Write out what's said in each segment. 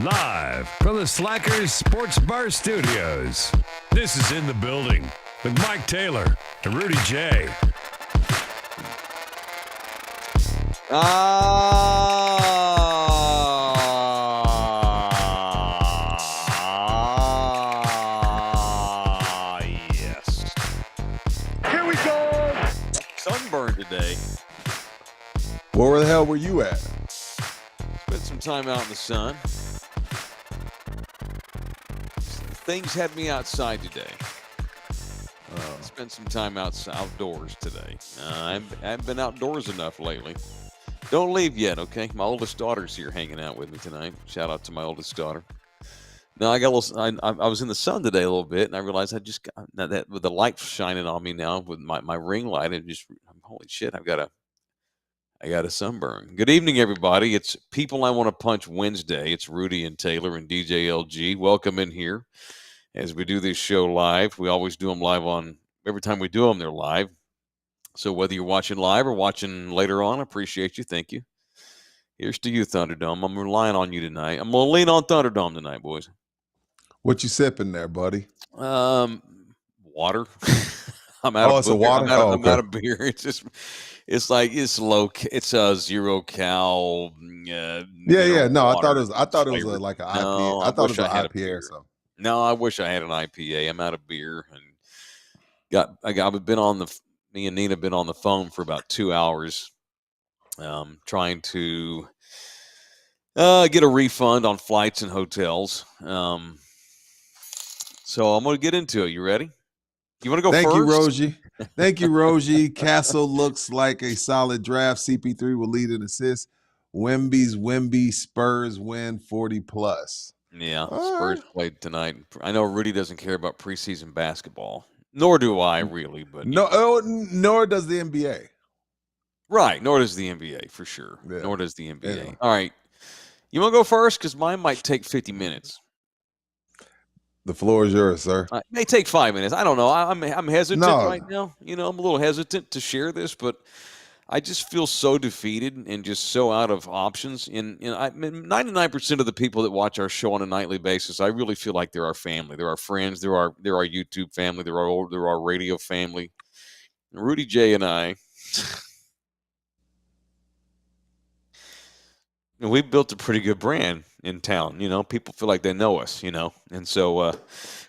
Live from the Slackers Sports Bar Studios. This is In the Building with Mike Taylor and Rudy Jay. Yes. Here we go. Sunburn today. Where the hell were you at? Spent some time out in the sun. Things had me outside today. Spent some time outdoors today. I haven't been outdoors enough lately. Don't leave yet, okay? My oldest daughter's here hanging out with me tonight. Shout out to my oldest daughter. Now I got a little. I was in the sun today a little bit, and I realized I just got that with the light shining on me now with my ring light, and just holy shit, I got a sunburn. Good evening, everybody. It's People I Want to Punch Wednesday. It's Rudy and Taylor and DJ LG. Welcome in here as we do this show live. We always do them live on. Every time we do them, they're live. So whether you're watching live or watching later on, I appreciate you. Thank you. Here's to you, Thunderdome. I'm relying on you tonight. I'm going to lean on Thunderdome tonight, boys. What you sipping there, buddy? Water. I'm out of a water? I'm out of beer. It's low. It's a 0 cal. No, water. I thought it was like an IPA. No, I thought it was an had a IPA beer. or something. No, I wish I had an IPA. I'm out of beer, and me and Nina have been on the phone for about 2 hours, trying to get a refund on flights and hotels. So I'm going to get into it. You ready? You want to go first? Thank you, Rogie. Castle looks like a solid draft. CP3 will lead in assists. Wemby, Spurs win 40+. Yeah, Spurs played tonight. I know Rudy doesn't care about preseason basketball, nor do I really. But nor does the NBA. Right, nor does the NBA for sure. Yeah. Nor does the NBA. Yeah. All right, you want to go first because mine might take 50 minutes. The floor is yours, sir. It may take 5 minutes. I don't know. I'm hesitant right now. I'm a little hesitant to share this, but I just feel so defeated and just so out of options. And 99% of the people that watch our show on a nightly basis, I really feel like they're our family. They're our friends. They're our YouTube family. They're our radio family. Rudy Jay and I, and we've built a pretty good brand in town. People feel like they know us. And so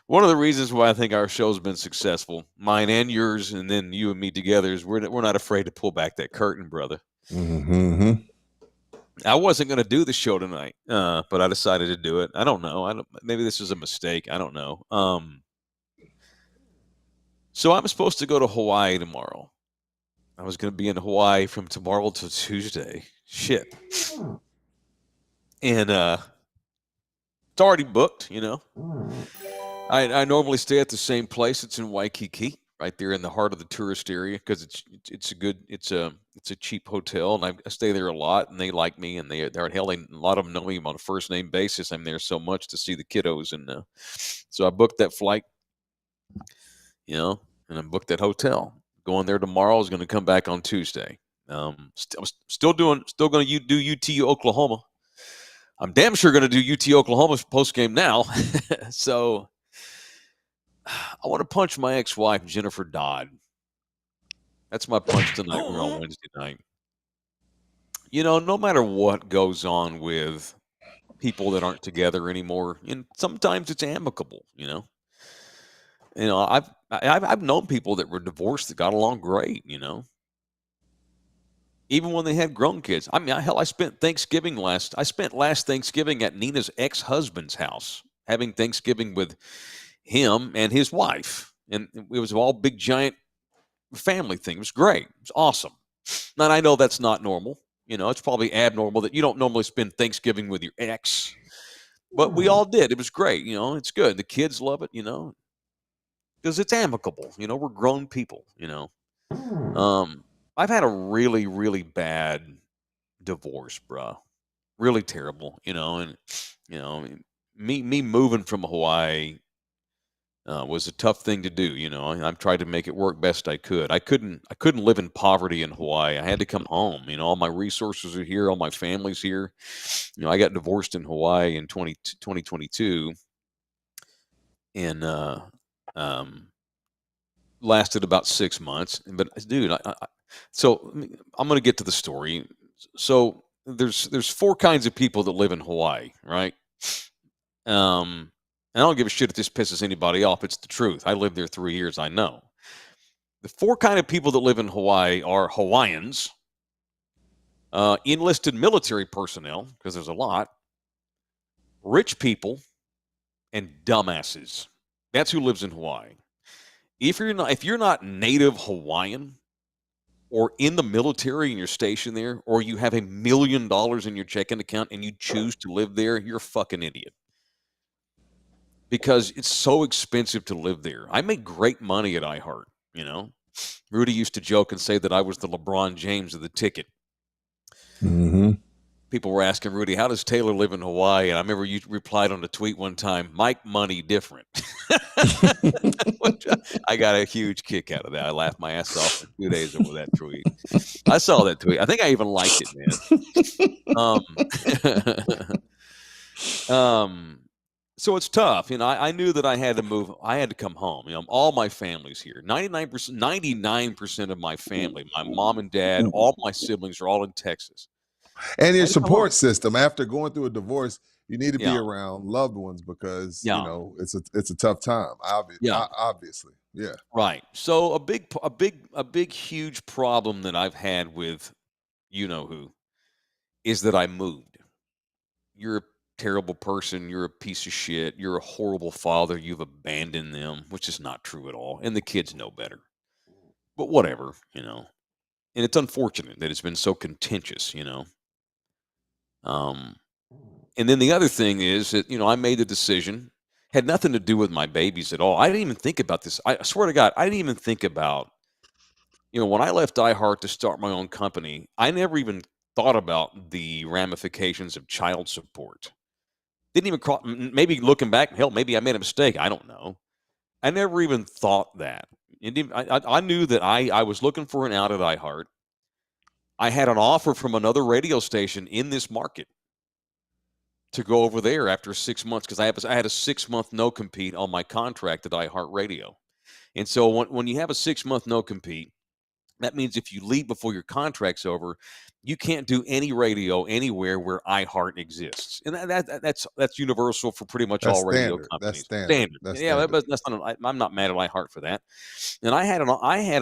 one of the reasons why I think our show's been successful, mine and yours, and then you and me together, is we're not afraid to pull back that curtain, brother. Mm-hmm. I wasn't going to do the show tonight, but I decided to do it. I don't know. Maybe this was a mistake. I don't know. So I'm supposed to go to Hawaii tomorrow. I was going to be in Hawaii from tomorrow till Tuesday. Shit. And it's already booked, I normally stay at the same place. It's in Waikiki, right there in the heart of the tourist area, because it's a cheap hotel, and I stay there a lot, and they like me, and a lot of them know me on a first name basis. I'm there so much to see the kiddos, and so I booked that flight, and I booked that hotel. Going there tomorrow. Is going to come back on Tuesday. I'm still going to do UT Oklahoma. I'm damn sure going to do UT Oklahoma post game now. So I want to punch my ex-wife, Jennifer Dodd. That's my punch tonight. We're on Wednesday night. No matter what goes on with people that aren't together anymore, and sometimes it's amicable, I've known people that were divorced that got along great, even when they had grown kids. I mean, hell, I spent last Thanksgiving at Nina's ex-husband's house, having Thanksgiving with him and his wife. And it was all big, giant family thing. It was great. It was awesome. And I know that's not normal. It's probably abnormal that you don't normally spend Thanksgiving with your ex. But we all did. It was great. It's good. The kids love it, because it's amicable. We're grown people, I've had a really, really bad divorce, bro. Really terrible, and me moving from Hawaii Was a tough thing to do. I've tried to make it work best I could. I couldn't live in poverty in Hawaii. I had to come home. All my resources are here. All my family's here. I got divorced in Hawaii in 2022, and um, lasted about 6 months. But dude, so I'm going to get to the story. So there's four kinds of people that live in Hawaii, right? And I don't give a shit if this pisses anybody off. It's the truth. I lived there 3 years. I know. The four kind of people that live in Hawaii are Hawaiians, enlisted military personnel, because there's a lot, rich people, and dumbasses. That's who lives in Hawaii. If you're not native Hawaiian or in the military and you're stationed there, or you have $1 million in your checking account and you choose to live there, you're a fucking idiot. Because it's so expensive to live there. I make great money at iHeart, Rudy used to joke and say that I was the LeBron James of the ticket. Mm-hmm. People were asking Rudy, how does Taylor live in Hawaii? And I remember you replied on a tweet one time, Mike money different. I got a huge kick out of that. I laughed my ass off for 2 days over that tweet. I saw that tweet. I think I even liked it, man. So it's tough. I knew that I had to move. I had to come home. All my family's here. 99% of my family, my mom and dad, all my siblings are all in Texas. And your support system after going through a divorce, you need to be Yeah. around loved ones because Yeah. it's a tough time. Obviously, yeah. Right. So a big, huge problem that I've had with who is that I moved. You're a terrible person. You're a piece of shit. You're a horrible father. You've abandoned them, which is not true at all. And the kids know better. But whatever, And it's unfortunate that it's been so contentious, And then the other thing is that, I made the decision, had nothing to do with my babies at all. I didn't even think about this. I swear to God, I didn't even think about, when I left iHeart to start my own company, I never even thought about the ramifications of child support. Didn't even maybe looking back, hell, maybe I made a mistake. I don't know. I never even thought that. I knew that I was looking for an out at iHeart. I had an offer from another radio station in this market to go over there after 6 months because I had a 6-month no compete on my contract at iHeartRadio. And so when you have a 6-month no compete, that means if you leave before your contract's over, you can't do any radio anywhere where iHeart exists. And that's universal for pretty much all radio companies. That's standard. That's not. I'm not mad at iHeart for that. And I had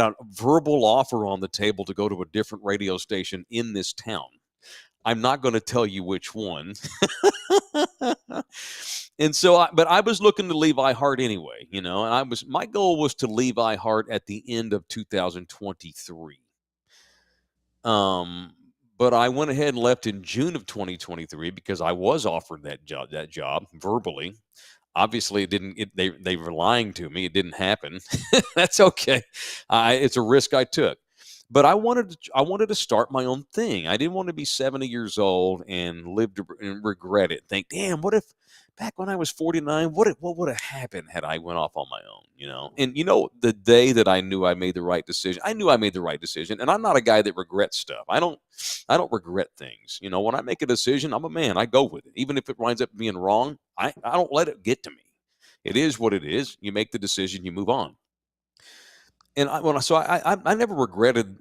a verbal offer on the table to go to a different radio station in this town. I'm not going to tell you which one. And so, but I was looking to leave iHeart anyway, and my goal was to leave iHeart at the end of 2023. But I went ahead and left in June of 2023 because I was offered that job verbally. Obviously, it didn't. They were lying to me. It didn't happen. That's okay. It's a risk I took. But I wanted to start my own thing. I didn't want to be 70 years old and live to and regret it. Think, damn, what if back when I was 49, what would have happened had I went off on my own, And the day that I knew I made the right decision, I knew I made the right decision. And I'm not a guy that regrets stuff. I don't regret things. When I make a decision, I'm a man. I go with it. Even if it winds up being wrong, I don't let it get to me. It is what it is. You make the decision, you move on. And I never regretted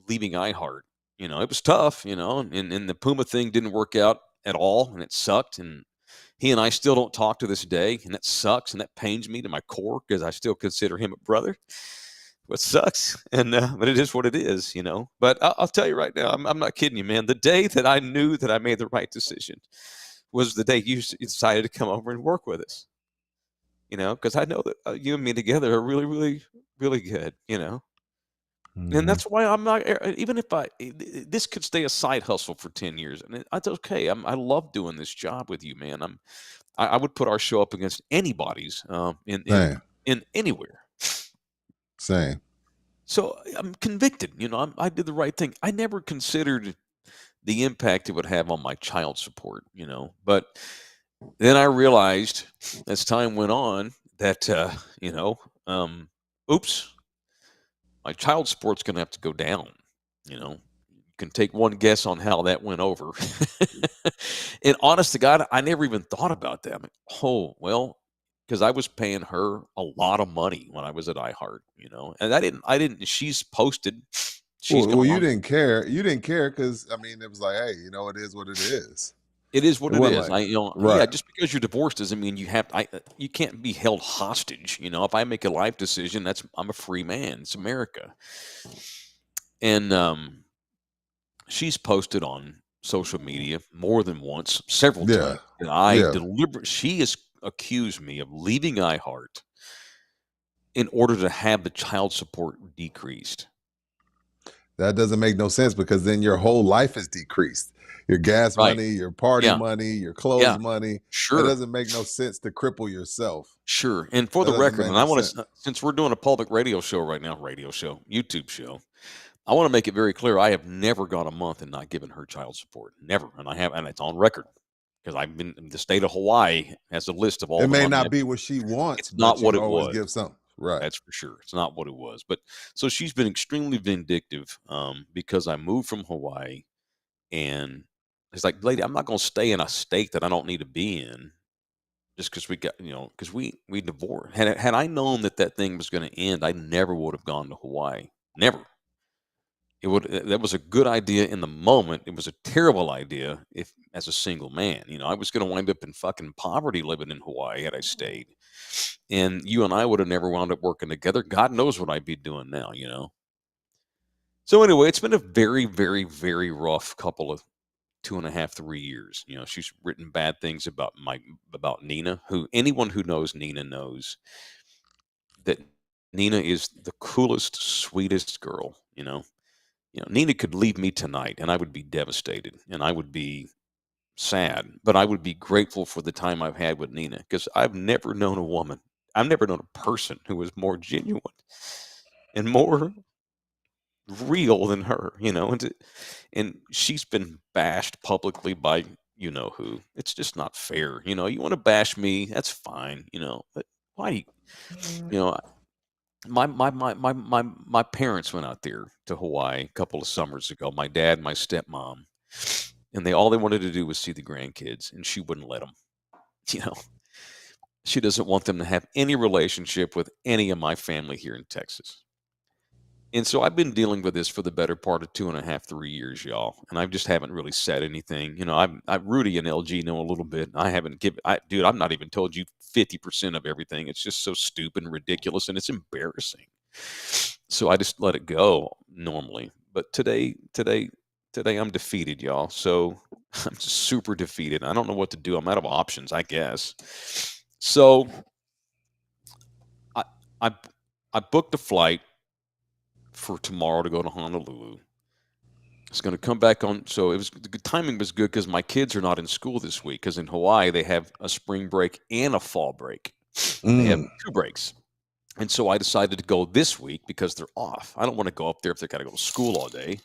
leaving iHeart. It was tough, and the Puma thing didn't work out at all, and it sucked. And he and I still don't talk to this day, and that sucks, and that pains me to my core because I still consider him a brother. What sucks, and but it is what it is, But I'll tell you right now, I'm not kidding you, man. The day that I knew that I made the right decision was the day you decided to come over and work with us. Because I know that you and me together are really, really, really good, And that's why I'm not, even if this could stay a side hustle for 10 years, and that's okay. I love doing this job with you, man. I would put our show up against anybody's in anywhere. Same. So I'm convicted, I did the right thing. I never considered the impact it would have on my child support, but then I realized as time went on that oops, my child support's going to have to go down. You can take one guess on how that went over. And honest to God, I never even thought about that. I'm like, oh well, because I was paying her a lot of money when I was at iHeart, and I didn't. She's posted. She's Well, gone you on. didn't care. You didn't care because I mean, it was like, hey, it is what it is. It is It what it wasn't is. like, Yeah. right. Just because you're divorced doesn't mean you have. You can't be held hostage. If I make a life decision, I'm a free man. It's America, and she's posted on social media more than once, several Yeah, times, and I yeah. deliberate. She has accused me of leaving iHeart in order to have the child support decreased. That doesn't make no sense because then your whole life is decreased. Your gas Right? money, your party Yeah. money, your clothes Yeah. money. That Sure. doesn't make no sense to cripple yourself. Sure. And for That the doesn't record, make and I no want sense. to, since we're doing a public radio show right now, YouTube show, I want to make it very clear. I have never gone a month and not given her child support. Never. And it's on record because the state of Hawaii has a list of all It the may money. not be what she wants, It's not but you what can it always was. give something. Right. That's for sure. It's not what it was. But so she's been extremely vindictive because I moved from Hawaii, and it's like, lady, I'm not going to stay in a state that I don't need to be in just because because we divorced. Had I known that thing was going to end, I never would have gone to Hawaii. Never. That was a good idea in the moment. It was a terrible idea if as a single man. I was going to wind up in fucking poverty living in Hawaii had I stayed. And you and I would have never wound up working together. God knows what I'd be doing now. So anyway, it's been a very, very, very rough couple of 2.5, 3 years. She's written bad things about Nina, who anyone who knows Nina knows that Nina is the coolest, sweetest girl. Nina could leave me tonight and I would be devastated and I would be sad, but I would be grateful for the time I've had with Nina because I've never known a woman, I've never known a person who was more genuine and more real than her, and she's been bashed publicly by who. It's just not fair. You want to bash me, that's fine, but why do you know my parents went out there to Hawaii a couple of summers ago. My dad, my stepmom, and all they wanted to do was see the grandkids, and she wouldn't let them. You know, she doesn't want them to have any relationship with any of my family here in Texas. And so I've been dealing with this for the better part of 2.5, 3 years, y'all, and I just haven't really said anything. Rudy and LG know a little bit. I haven't given, dude, I've not even told you 50% of everything. It's just so stupid and ridiculous, and it's embarrassing. So I just let it go normally. But today I'm defeated, y'all. So I'm just super defeated. I don't know what to do. I'm out of options, I guess. So I I I booked a flight for tomorrow to go to Honolulu. It's going to come back on. So the timing was good because my kids are not in school this week. Because in Hawaii they have a spring break and a fall break. They have Mm. 2 breaks. And so I decided to go this week because they're off. I don't want to go up there if they got to go to school all day.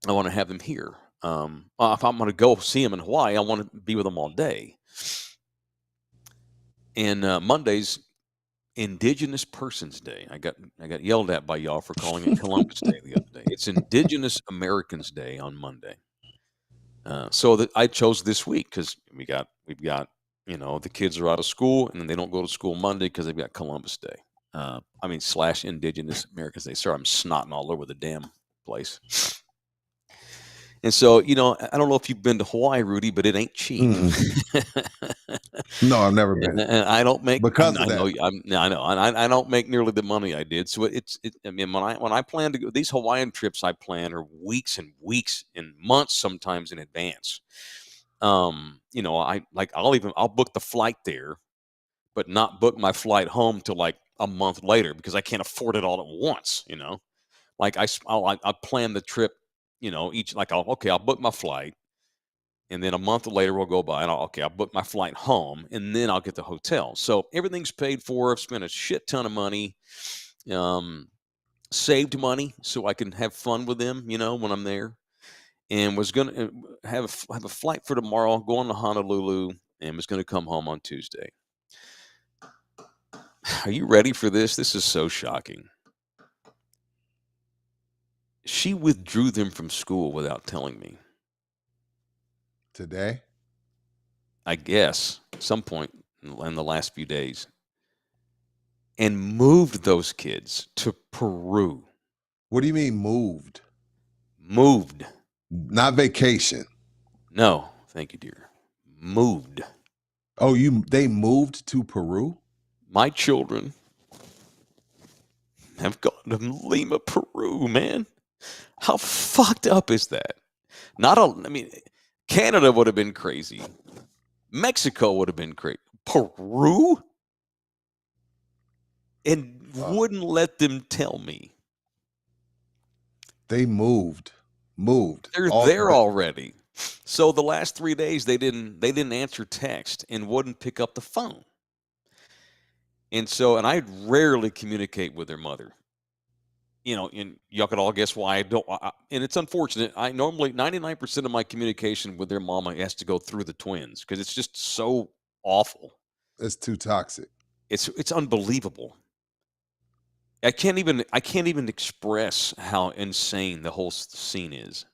I want to have them here. If I'm going to go see them in Hawaii, I want to be with them all day. And Monday's Indigenous Persons Day. I got yelled at by y'all for calling it Columbus Day the other day. It's Indigenous Americans Day on Monday. So that I chose this week because we've got the kids are out of school and then they don't go to school Monday because they've got Columbus Day. / Indigenous Americans Day. Sorry, I'm snotting all over the damn place. And so, I don't know if you've been to Hawaii, Rudy, but it ain't cheap. No, I've never and, been and I don't make. because I of know. that. I know. And I don't make nearly the money I did. So I mean, when I plan to go, these Hawaiian trips I plan are weeks and weeks and months, sometimes in advance. I'll book the flight there, but not book my flight home till like a month later because I can't afford it all at once. Like I'll plan the trip. I'll book my flight, and then a month later we'll go by, and I'll book my flight home, and then I'll get the hotel. So everything's paid for. I've spent a shit ton of money, saved money so I can have fun with them. When I'm there, and was gonna have a flight for tomorrow, going to Honolulu, and was gonna come home on Tuesday. Are you ready for this? This is so shocking. She withdrew them from school without telling me. Today? I guess some point in the last few days, and moved those kids to Peru. What do you mean moved? Moved. Not vacation. No, thank you, dear. Moved. Oh, they moved to Peru? My children have gone to Lima, Peru, man. How fucked up is that? I mean, Canada would have been crazy. Mexico would have been crazy. Peru? And wouldn't let them tell me. They moved. They're there already. So the last 3 days they didn't answer text and wouldn't pick up the phone. And I rarely communicate with their mother. And y'all could all guess why I don't. And it's unfortunate. I normally 99% of my communication with their mama has to go through the twins because it's just so awful. It's too toxic. It's unbelievable. I can't even express how insane the whole scene is.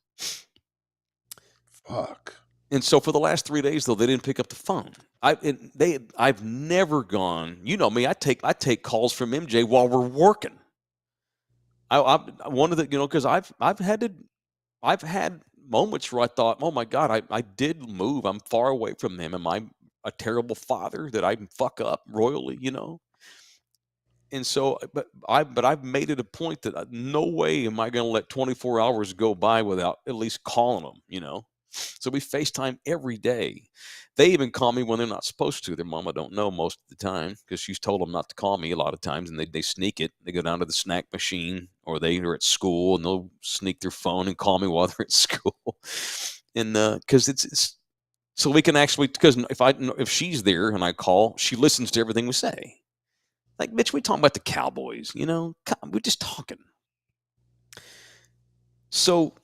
Fuck. And so for the last 3 days, though, they didn't pick up the phone. I've never gone. You know me. I take calls from MJ while we're working. I one of the because I've had moments where I thought, oh my God, I did move. I'm far away from him. Am I a terrible father that I fuck up royally? And so, but I've made it a point that no way am I going to let 24 hours go by without at least calling them. So we FaceTime every day. They even call me when they're not supposed to. Their mama don't know most of the time because she's told them not to call me a lot of times, and they sneak it. They go down to the snack machine, or they are at school and they'll sneak their phone and call me while they're at school. And because it's so we can actually, because if she's there and I call, she listens to everything we say. Like, bitch, we talking about the Cowboys, we're just talking. So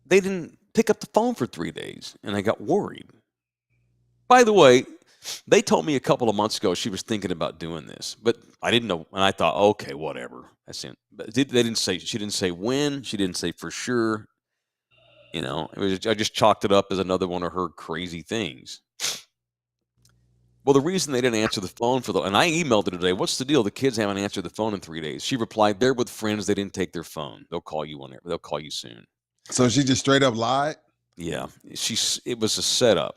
they didn't pick up the phone for 3 days, and I got worried. By the way, they told me a couple of months ago she was thinking about doing this, but I didn't know, and I thought, okay, whatever. But they didn't say. She didn't say when. She didn't say for sure. I just chalked it up as another one of her crazy things. Well, the reason they didn't answer the phone and I emailed her today, what's the deal? The kids haven't answered the phone in 3 days. She replied, they're with friends. They didn't take their phone. They'll call you whenever. They'll call you soon. So she just straight up lied? Yeah. It was a setup.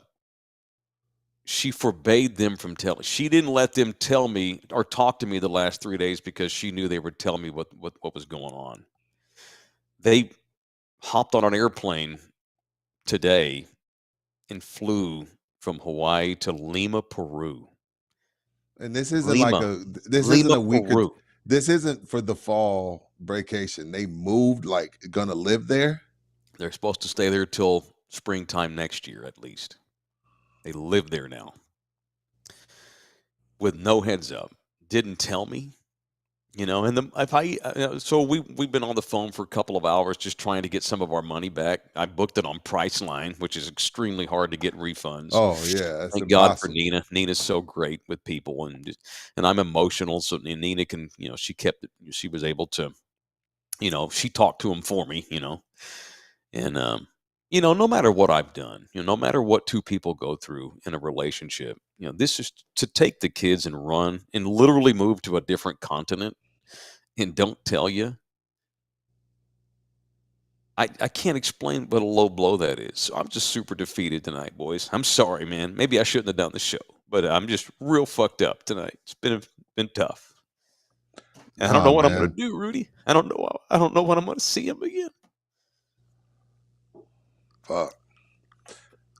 She forbade them from telling. She didn't let them tell me or talk to me the last 3 days because she knew they would tell me what was going on. They hopped on an airplane today and flew from Hawaii to Lima, Peru. And this isn't Lima. isn't a week. Peru. This isn't for the fall vacation. They moved, like, gonna live there. They're supposed to stay there till springtime next year, at least. They live there now with no heads up. Didn't tell me, And so we've been on the phone for a couple of hours just trying to get some of our money back. I booked it on Priceline, which is extremely hard to get refunds. Oh yeah, that's thank impossible. God for Nina. Nina's so great with people, and I'm emotional. So Nina can, she kept it. She was able to, she talked to him for me, and no matter what I've done, no matter what two people go through in a relationship, this is to take the kids and run and literally move to a different continent and don't tell you. I can't explain what a low blow that is. So I'm just super defeated tonight, boys. I'm sorry, man. Maybe I shouldn't have done the show, but I'm just real fucked up tonight. It's been tough. And I don't know what I'm going to do, Rudy. I don't know when I'm going to see him again. Fuck.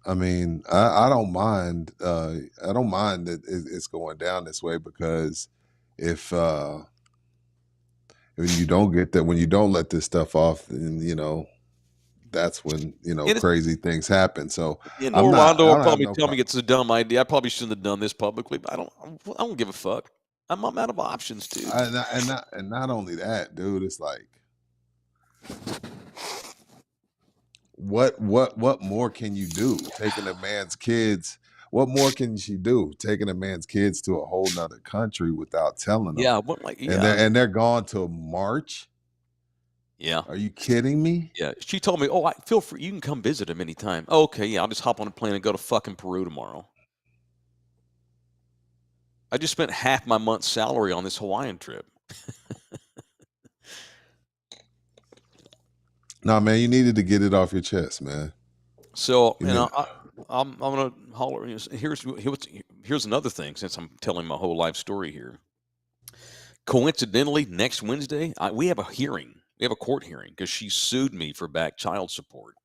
I mean, I don't mind. I don't mind that it's going down this way, because if when you don't get that, when you don't let this stuff off, then that's when crazy things happen. So Orlando will probably tell me it's a dumb idea. I probably shouldn't have done this publicly, but I don't give a fuck. I'm out of options too. And not only that, dude. It's like, what more can you do? Taking a man's kids. what more can she do? Taking a man's kids to a whole nother country without telling them. Yeah, And they're gone till March. yeah. Are you kidding me? Yeah, she told me, "Oh, I feel free. You can come visit him anytime." Oh, okay, yeah, I'll just hop on a plane and go to fucking Peru tomorrow. I just spent half my month's salary on this Hawaiian trip. Nah, man, you needed to get it off your chest, man. So, You need, I'm gonna holler. Here's another thing. Since I'm telling my whole life story here, coincidentally, next Wednesday we have a hearing. We have a court hearing because she sued me for back child support.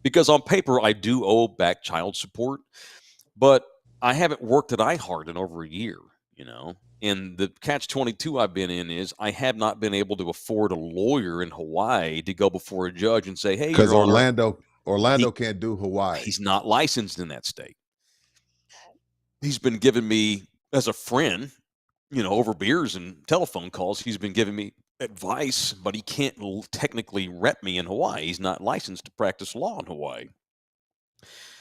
Because on paper, I do owe back child support, but I haven't worked at iHeart in over a year, you know. And the catch-22 I've been in is I have not been able to afford a lawyer in Hawaii to go before a judge and say, "Hey, because Your Honor, Orlando can't do Hawaii. he's not licensed in that state." He's been giving me, as a friend, over beers and telephone calls, he's been giving me advice, but he can't technically rep me in Hawaii. He's not licensed to practice law in Hawaii.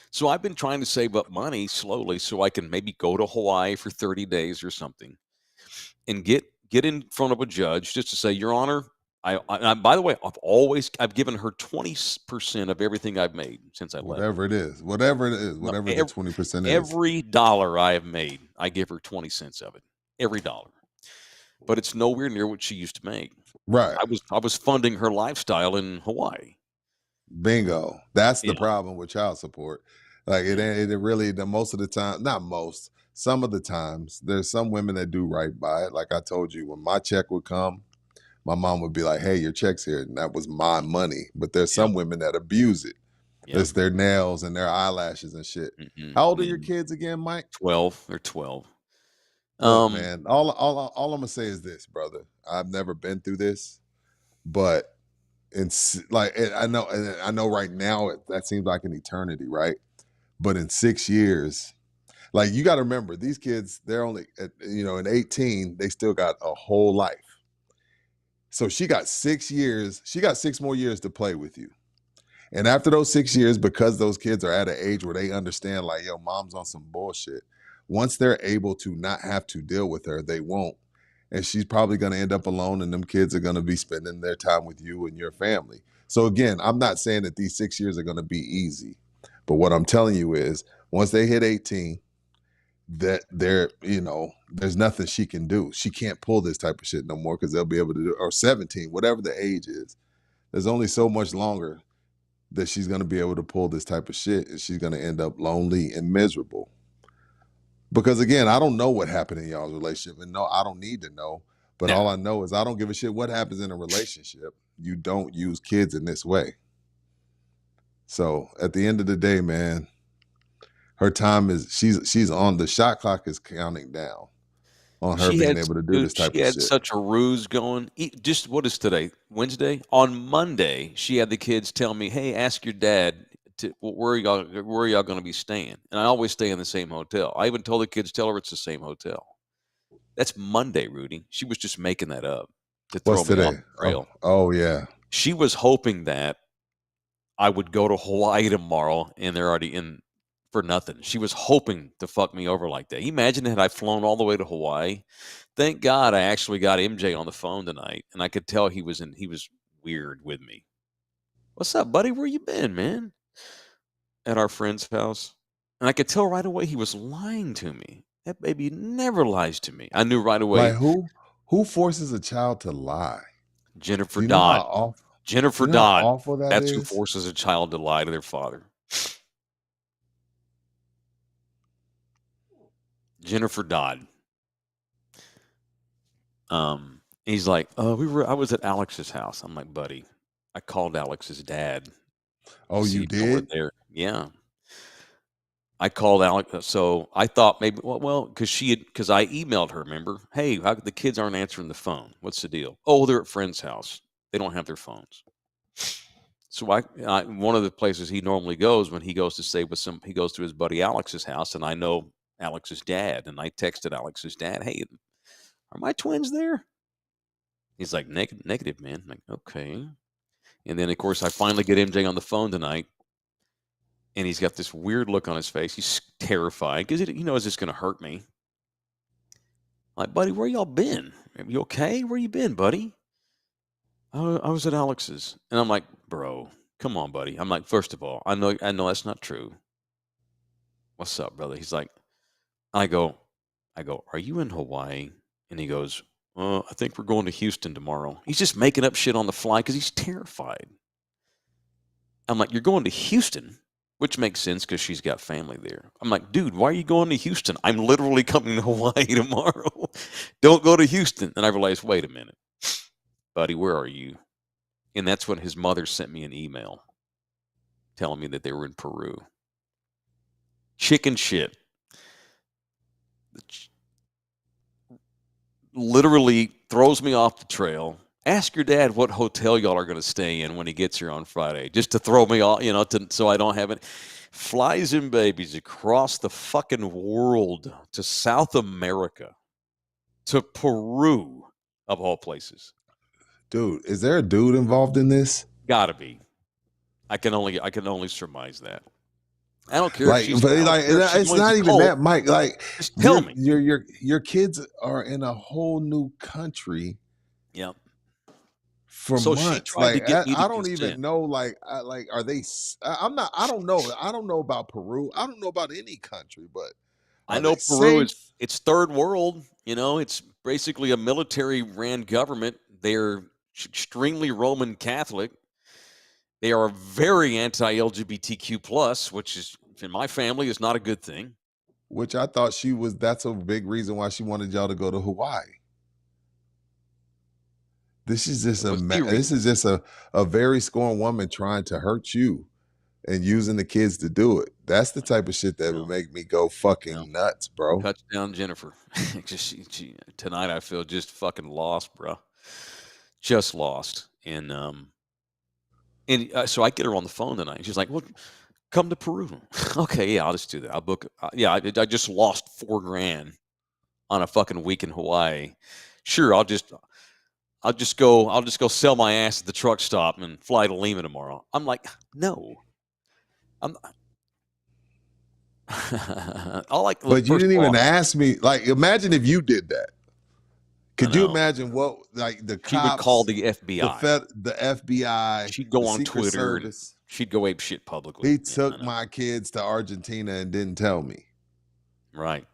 So I've been trying to save up money slowly so I can maybe go to Hawaii for 30 days or something and get in front of a judge just to say, "Your Honor, by the way, I've given her 20% of everything I've made since I left. Whatever it is, No, whatever the 20% is. Every dollar I have made, I give her 20 cents of it. Every dollar. But it's nowhere near what she used to make. Right. I was funding her lifestyle in Hawaii. Bingo. That's the Yeah. problem with child support. Like it really, the most of the time, not most, some of the times, there's some women that do right by it. Like I told you, when my check would come, my mom would be like, "Hey, your check's here," and that was my money. But there's some women that abuse it. Yeah. It's their nails and their eyelashes and shit. How old are your kids again, Mike? 12. They're 12. Look, man, all I'm gonna say is this, brother. I've never been through this, but I know right now that seems like an eternity, right? But in 6 years, like you got to remember, these kids, they're only in 18, they still got a whole life. So she got 6 years. She got 6 more years to play with you. And after those 6 years, because those kids are at an age where they understand, like, yo, mom's on some bullshit. Once they're able to not have to deal with her, they won't. And she's probably going to end up alone, and them kids are going to be spending their time with you and your family. So again, I'm not saying that these 6 years are going to be easy, but what I'm telling you is once they hit 18, that there's nothing she can do. She can't pull this type of shit no more because they'll be able to do, or 17, whatever the age is. There's only so much longer that she's going to be able to pull this type of shit, and she's going to end up lonely and miserable. Because again, I don't know what happened in y'all's relationship, and no, I don't need to know. But all I know is I don't give a shit what happens in a relationship. You don't use kids in this way. So at the end of the day, man, her time is she's on the shot clock is counting down on her being able to do this type of shit. She had such a ruse going. Just what is today? Wednesday? On Monday, she had the kids tell me, "Hey, ask your dad where are y'all going to be staying?" And I always stay in the same hotel. I even told the kids, "Tell her it's the same hotel." That's Monday, Rudy. She was just making that up to throw What's me today? off the trail. Oh yeah. She was hoping that I would go to Hawaii tomorrow, and they're already in for nothing. She was hoping to fuck me over like that. You imagine had I flown all the way to Hawaii? Thank God I actually got MJ on the phone tonight, and I could tell he was weird with me. "What's up, buddy? Where you been, man?" "At our friend's house." And I could tell right away he was lying to me. That baby never lies to me. I knew right away. Like who forces a child to lie? Jennifer Do you know how Dodd. awful? Jennifer You know how Dodd. awful that That's who is? forces a child to lie to their father. Jennifer Dodd. He's like, "Oh, I was at Alex's house." I'm like, "Buddy, I called Alex's dad." Oh, See you if y'all were did? there. Yeah. I called Alex, so I thought maybe because I emailed her. Remember, "Hey, the kids aren't answering the phone? What's the deal?" "Oh, they're at friend's house. They don't have their phones." So one of the places he normally goes when he goes to stay with he goes to his buddy Alex's house, and I know Alex's dad, and I texted Alex's dad, "Hey, are my twins there?" He's like, Negative, man." I'm like, "Okay." And then of course I finally get MJ on the phone tonight. and he's got this weird look on his face. He's terrified because he knows it's going to hurt me. Like, buddy, where y'all been? You okay? Where you been, buddy? I was at Alex's, and I'm like, bro, come on, buddy. I'm like, first of all, I know that's not true. What's up, brother? He's like, I go, are you in Hawaii? And he goes, I think we're going to Houston tomorrow. He's just making up shit on the fly because he's terrified. I'm like, you're going to Houston? Which makes sense because she's got family there. I'm like, dude, why are you going to Houston? I'm literally coming to Hawaii tomorrow. Don't go to Houston. And I realized, wait a minute. Buddy, where are you? And that's when his mother sent me an email telling me that they were in Peru. Chicken shit. Literally throws me off the trail. Ask your dad what hotel y'all are going to stay in when he gets here on Friday, just to throw me off, so I don't have it. Flies and babies across the fucking world to South America, to Peru, of all places. Dude, is there a dude involved in this? Gotta be. I can only surmise that. I don't care. Like, but like, it's not even that, Mike. Like, just tell me, your kids are in a whole new country. Yep. For months, like I don't even know. Like, are they? I don't know. I don't know about Peru. I don't know about any country, but I know Peru it's third world. It's basically a military-ran government. They're extremely Roman Catholic. They are very anti-LGBTQ+, which is, in my family, is not a good thing. Which I thought that's a big reason why she wanted y'all to go to Hawaii. This is just a very scorned woman trying to hurt you and using the kids to do it. That's the type of shit that would make me go fucking nuts, bro. Touchdown, Jennifer. Tonight I feel just fucking lost, bro. Just lost. And so I get her on the phone tonight. She's like, well, come to Peru. Okay, yeah, I'll just do that. I'll book. I just lost $4,000 on a fucking week in Hawaii. Sure, I'll just go sell my ass at the truck stop and fly to Lima tomorrow. I'm like, no. But you didn't even ask me. Like, imagine if you did that. Could you imagine what, like, the cops? She would call the FBI. The FBI. She'd go on Twitter. She'd go ape shit publicly. He took my kids to Argentina and didn't tell me. Right.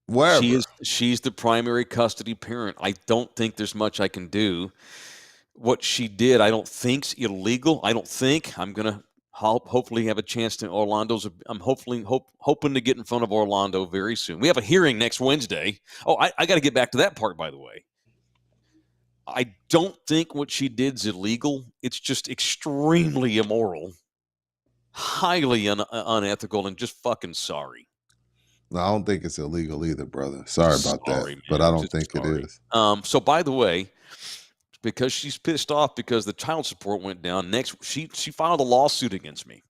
Wherever. She's the primary custody parent. I don't think there's much I can do. What she did, I don't think's illegal. I don't think. I'm gonna hopefully have a chance to I'm hoping to get in front of Orlando very soon. We have a hearing next Wednesday. Oh, I got to get back to that part, by the way. I don't think what she did's illegal. It's just extremely immoral, highly unethical, and just fucking sorry. No, I don't think it's illegal either, brother. Sorry about that, man. But I don't think it is. So, by the way, because she's pissed off because the child support went down, she filed a lawsuit against me.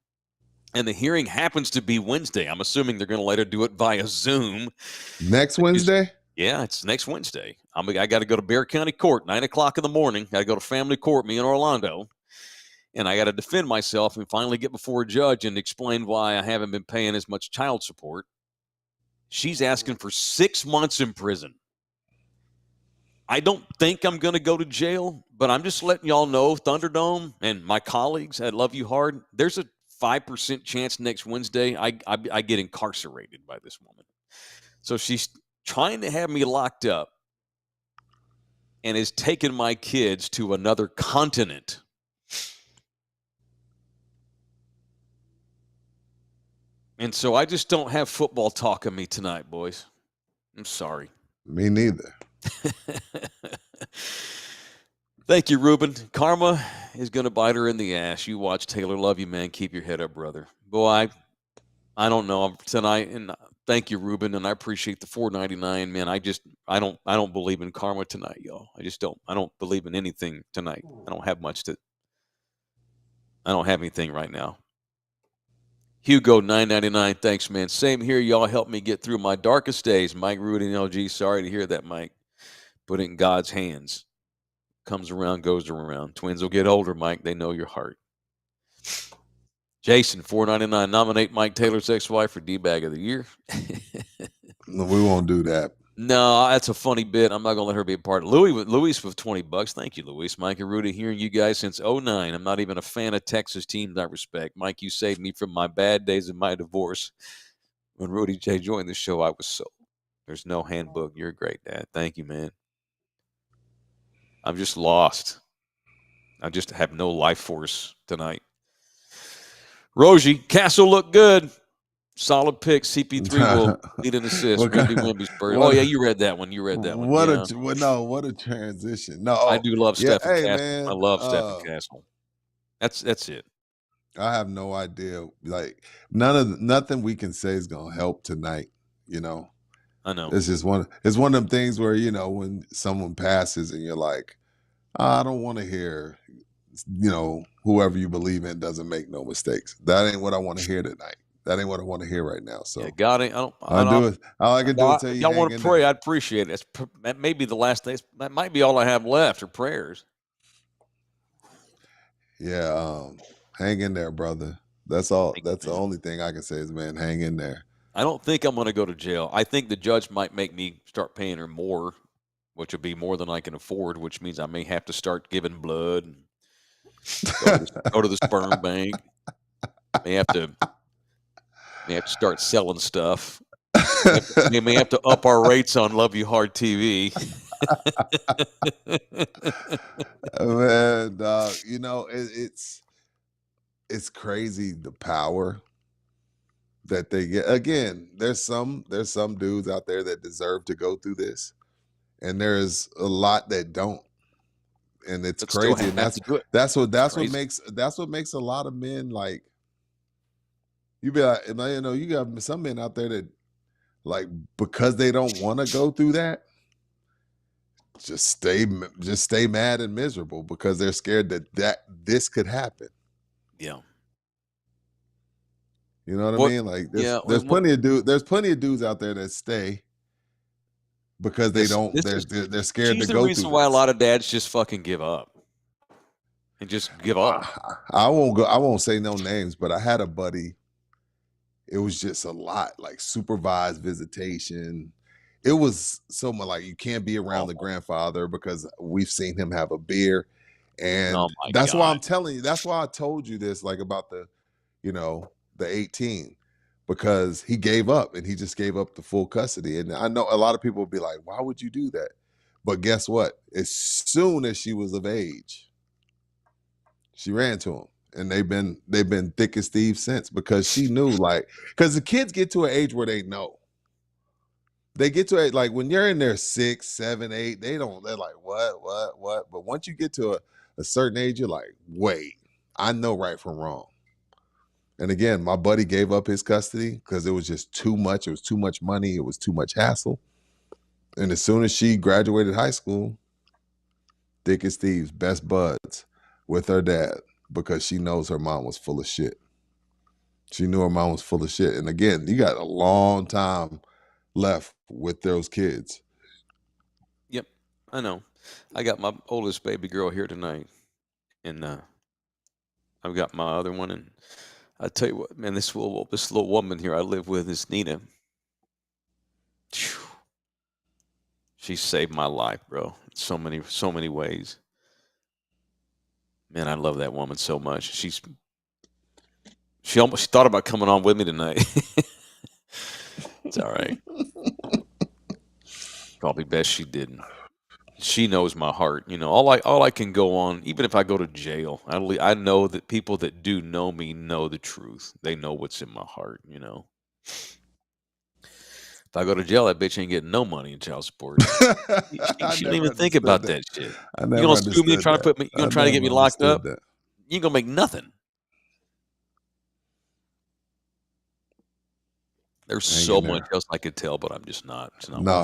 And the hearing happens to be Wednesday. I'm assuming they're going to let her do it via Zoom. Next Wednesday? Yeah, it's next Wednesday. I got to go to Bexar County Court, 9 o'clock in the morning. Got to go to family court, me in Orlando. And I got to defend myself and finally get before a judge and explain why I haven't been paying as much child support. She's asking for 6 months in prison. I don't think I'm going to go to jail, but I'm just letting y'all know, Thunderdome and my colleagues at Love You Hard, there's a 5% chance next Wednesday I get incarcerated by this woman. So she's trying to have me locked up and is taking my kids to another continent. And so I just don't have football talk of me tonight, boys. I'm sorry. Me neither. Thank you, Ruben. Karma is going to bite her in the ass. You watch Taylor. Love you, man. Keep your head up, brother. Boy, I don't know tonight. And thank you, Ruben. And I appreciate the $4.99, man. I don't believe in karma tonight, y'all. I just don't. I don't believe in anything tonight. I don't have anything right now. Hugo, $9.99. Thanks, man. Same here. Y'all helped me get through my darkest days. Mike, Rudy, and LG. Sorry to hear that, Mike. Put it in God's hands. Comes around, goes around. Twins will get older, Mike. They know your heart. Jason, $4.99. Nominate Mike Taylor's ex-wife for D-Bag of the Year. No, we won't do that. No, that's a funny bit. I'm not gonna let her be a part of Luis with $20. Thank you, Luis. Mike and Rudy, hearing you guys since 09. I'm not even a fan of Texas teams I respect. Mike, you saved me from my bad days of my divorce. When Rudy J joined the show, I was sold. There's no handbook. You're a great dad. Thank you, man. I'm just lost. I just have no life force tonight. Rogie, Castle looked good. Solid pick. CP3 will need an assist. Wemby Spurs. Oh yeah, you read that one. You read that one. What yeah. What a transition. No, I do love Stephen hey, Castle. man, I love Stephen Castle. That's it. I have no idea. Like nothing we can say is gonna help tonight. You know, I know. It's just one of them things where, you know, when someone passes and you're like, I don't want to hear, you know, whoever you believe in doesn't make no mistakes. That ain't what I want to hear tonight. That ain't what I want to hear right now. So yeah, God ain't. All I can do is tell you, y'all want to pray. there. I'd appreciate it. That may be the last day. That might be all I have left, or prayers. Yeah, hang in there, brother. That's all. That's the only thing I can say is, man, hang in there. I don't think I'm going to go to jail. I think the judge might make me start paying her more, which would be more than I can afford, which means I may have to start giving blood and go to the sperm bank. May have to start selling stuff. We may have to up our rates on Love You Hard TV. Man, you know, it's crazy the power that they get. Again, there's some dudes out there that deserve to go through this, and there's a lot that don't. And it's crazy, and that's what makes a lot of men, like, you be like, and you know, you got some men out there that, like, because they don't want to go through that, just stay mad and miserable because they're scared that this could happen. Yeah. You know what I mean? Like, there's plenty of dudes out there that stay because they're scared to go through. The reason why a lot of dads just fucking give up and just give up. I won't say no names, but I had a buddy. It was just a lot, like supervised visitation. It was so much like you can't be around the grandfather because we've seen him have a beer. And that's why I'm telling you, that's why I told you this, like, about the, you know, the 18, because he gave up and he just gave up the full custody. And I know a lot of people will be like, why would you do that? But guess what? As soon as she was of age, she ran to him. And they've been thick as thieves since, because she knew, like, because the kids get to an age where they know. They get to it, like, when you're in there 6, 7, 8, they're like, what? But once you get to a certain age, you're like, wait, I know right from wrong. And again, my buddy gave up his custody because it was just too much. It was too much money. It was too much hassle. And as soon as she graduated high school, thick as thieves, best buds with her dad, because she knows her mom was full of shit. She knew her mom was full of shit. And again, you got a long time left with those kids. Yep, I know. I got my oldest baby girl here tonight, and I've got my other one. And I tell you what, man, this little woman here I live with is Nina. She saved my life, bro. In so many ways. Man, I love that woman so much. She almost thought about coming on with me tonight. It's all right. Probably best she didn't. She knows my heart. You know, all I can go on, even if I go to jail, I know that people that do know me know the truth. They know what's in my heart, you know. If I go to jail, that bitch ain't getting no money in child support. She don't even think about that shit. You gonna sue me and try to put me? You gonna try to get me locked up? You ain't gonna make nothing. There's so much else I could tell, but I'm just not. No,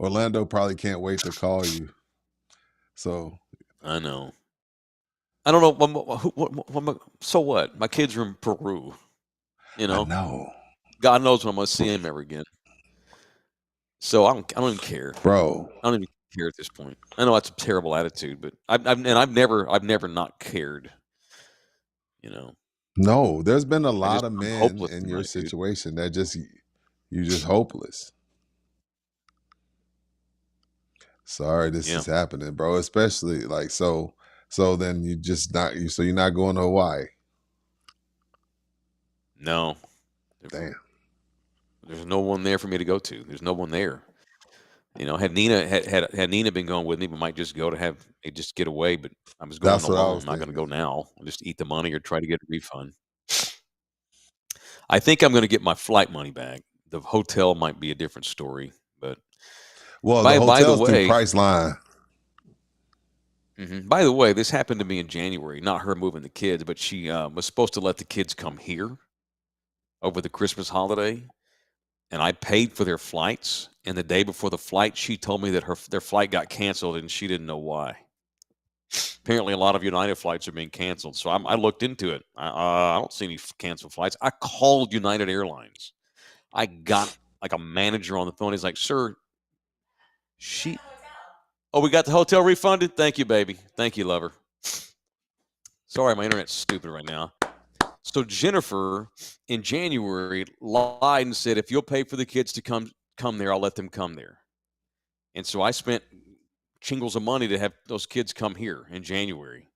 Orlando probably can't wait to call you. So I know. I don't know. So what? My kids are in Peru. You know. I know. God knows when I'm gonna see him ever again. So I don't even care, bro. I don't even care at this point. I know that's a terrible attitude, but I've never not cared. You know, No, there's been a lot of I'm men hopeless in your tonight, dude. situation that you just hopeless. Sorry, this Yeah, is happening, bro. Especially like so then you're not going to Hawaii. no, Damn. there's no one there for me to go to. There's no one there. You know, had Nina been going with me, we might just go to have just get away. But I was going That's what I alone. was I'm not going to go thinking. now. I'll just eat the money or try to get a refund. I think I'm going to get my flight money back. The hotel might be a different story. But Well, the by the hotel's through way, Priceline. by the way, this happened to me in January. Not her moving the kids, but she was supposed to let the kids come here over the Christmas holiday, and I paid for their flights. And the day before the flight, she told me that their flight got canceled, and she didn't know why. Apparently, a lot of United flights are being canceled. So I looked into it. I don't see any canceled flights. I called United Airlines. I got like a manager on the phone. He's like, "Sir, she oh, we got the hotel refunded. Thank you, baby. Thank you, lover. Sorry, my internet's stupid right now." So Jennifer in January lied and said, "If you'll pay for the kids to come there, I'll let them come there." And so I spent chingles of money to have those kids come here in January.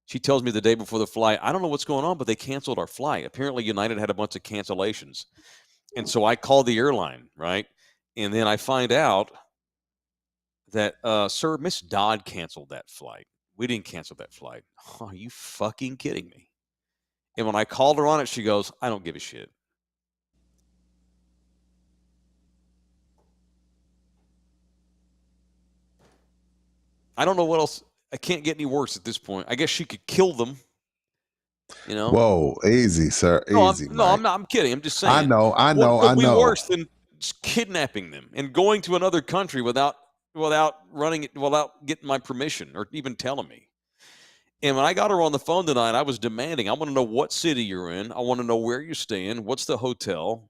She tells me the day before the flight, "I don't know what's going on, but they canceled our flight." Apparently, United had a bunch of cancellations. And so I called the airline, right? And then I find out that, sir, Miss Dodd canceled that flight. We didn't cancel that flight. Are you fucking kidding me? And when I called her on it, she goes, "I don't give a shit." I don't know what else. I can't get any worse at this point. I guess she could kill them, you know? Whoa, easy, sir. Easy, No, I'm Mike. not. I'm kidding. I'm just I saying. know, I What know, could I be know. worse than just kidnapping them and going to another country without running it, without getting my permission or even telling me? And when I got her on the phone tonight, I was demanding. I want to know what city you're in. I want to know where you're staying. What's the hotel?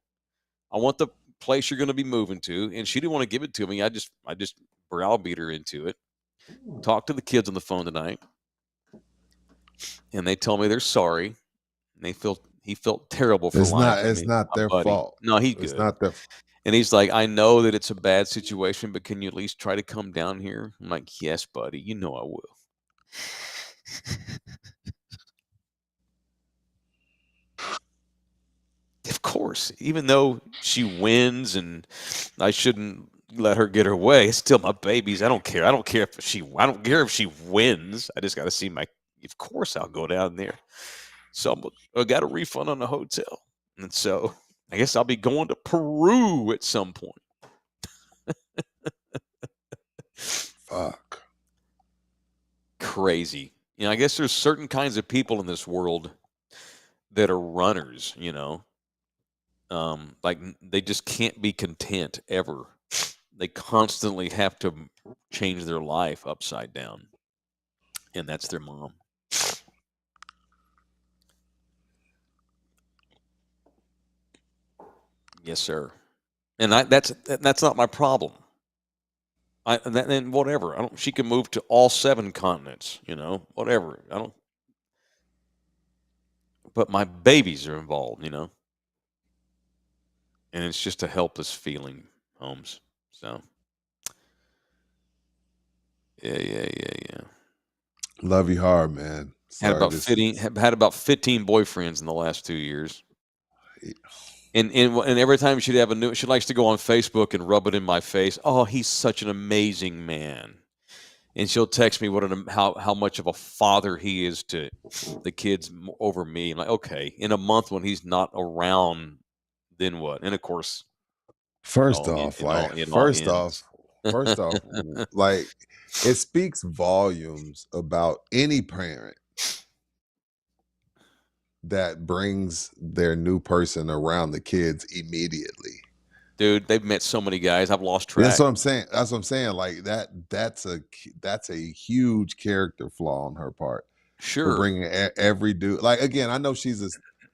I want the place you're going to be moving to. And she didn't want to give it to me. I just browbeat her into it. Talked to the kids on the phone tonight, and they told me they're sorry. And he felt terrible for lying to It's me, not my their buddy. fault. No, he's It's good. not their And he's like, "I know that it's a bad situation, but can you at least try to come down here?" I'm like, "Yes, buddy. You know I will." Of course, even though she wins and I shouldn't let her get her way, it's still my babies. I don't care. I don't care if she wins. I just got to see my. Of course, I'll go down there. So I got a refund on the hotel, and so I guess I'll be going to Peru at some point. fuck. Crazy. I guess there's certain kinds of people in this world that are runners. Like they just can't be content ever. They constantly have to change their life upside down, and that's their mom. Yes, sir. And that's not my problem. And whatever. I don't. She can move to all 7 continents. Whatever. I don't. But my babies are involved. And it's just a helpless feeling, Holmes. So yeah. Love you hard, man. Had Sorry, about this 15 is had about 15 boyfriends in the last 2 years. And every time she'd have a new, she likes to go on Facebook and rub it in my face. "Oh, he's such an amazing man." And she'll text me how much of a father he is to the kids over me. I'm like, okay, in a month when he's not around, then what? And of course, first off, like it all ends. first off, like it speaks volumes about any parent that brings their new person around the kids immediately. Dude, they've met so many guys. I've lost That's track. what I'm saying. That's what I'm saying. Like that's a huge character flaw on her part for Sure. bringing every dude. Like again, I know she's a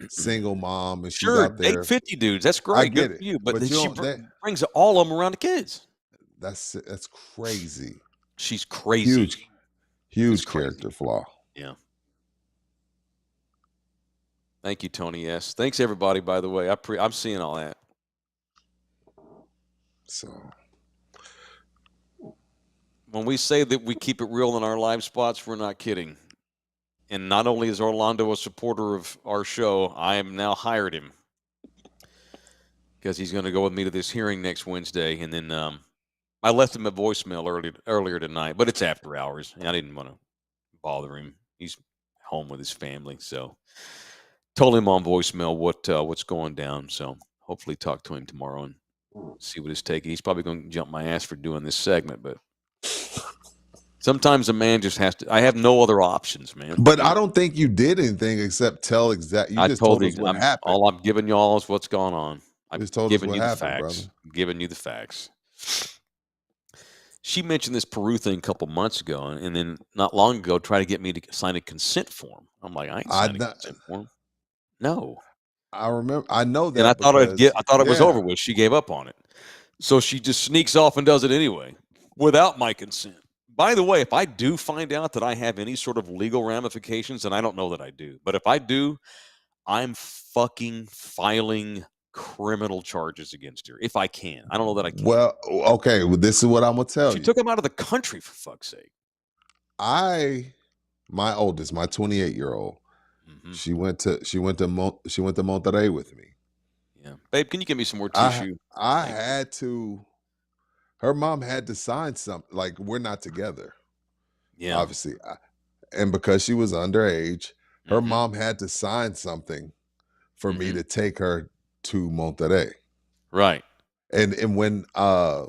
single mom and she's Sure. out Date there. 50 dudes. That's I great. Good get for it, you. But but then you she don't. brings all of them around the kids. That's crazy. She's crazy. Huge, It's huge crazy. character flaw. Yeah. Thank you, Tony. Yes. Thanks, everybody, by the way. I'm seeing all that. So When we say that we keep it real in our live spots, we're not kidding. And not only is Orlando a supporter of our show, I am now hired him because he's going to go with me to this hearing next Wednesday. And then I left him a voicemail earlier tonight, but it's after hours. I didn't want to bother him. He's home with his family, so told him on voicemail what's going down. So hopefully talk to him tomorrow and see what his take. He's probably going to jump my ass for doing this segment, but sometimes a man just has to. I have no other options, man. but I don't think you did anything except tell exact. You I just told told us you what happened. all I'm giving y'all is what's going on. I've Just told us given what you the happened, facts. brother. I'm giving you the facts. She mentioned this Peru thing a couple months ago, and then not long ago tried to get me to sign a consent form. I'm like, I ain't signing a consent form. No. I remember. I know that. And I thought because, I thought it was yeah. over with. She gave up on it. So she just sneaks off and does it anyway without my consent. By the way, if I do find out that I have any sort of legal ramifications, and I don't know that I do, but if I do, I'm fucking filing criminal charges against her if I can. I don't know that I can. Well, okay. Well, this is what I'm gonna tell She you. took him out of the country, for fuck's sake. My oldest, my 28-year-old, Mhm. she went to Monterrey with me. Yeah, babe, can you give me some more tissue? I Thank you. had to. Her mom had to sign something. Like, we're not together, Yeah. obviously, and because she was underage, her Mhm. mom had to sign something for me Mhm. to take her to Monterrey. Right. And when Anna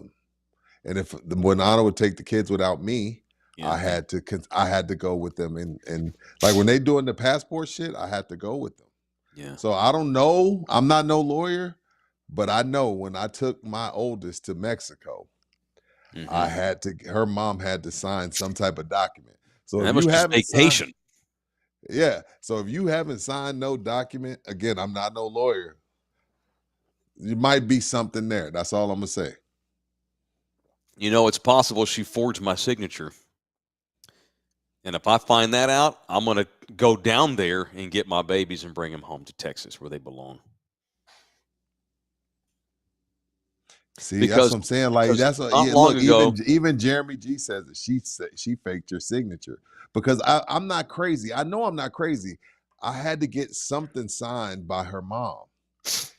would take the kids without me, Yeah. I had to go with them, and like when they doing the passport shit, I had to go with them. Yeah. So I don't know. I'm not no lawyer, but I know when I took my oldest to Mexico, Mhm. her mom had to sign some type of document. So And if that you was just haven't signed, vacation. yeah. So if you haven't signed no document, again, I'm not no lawyer. You might be something there. That's all I'm gonna say. You know, it's possible she forged my signature. And if I find that out, I'm going to go down there and get my babies and bring them home to Texas where they belong. See, that's Because what I'm saying. Like, that's what. not Yeah, long look, ago, even Jeremy G says that she faked your signature because I'm not crazy. I know I'm not crazy. I had to get something signed by her mom,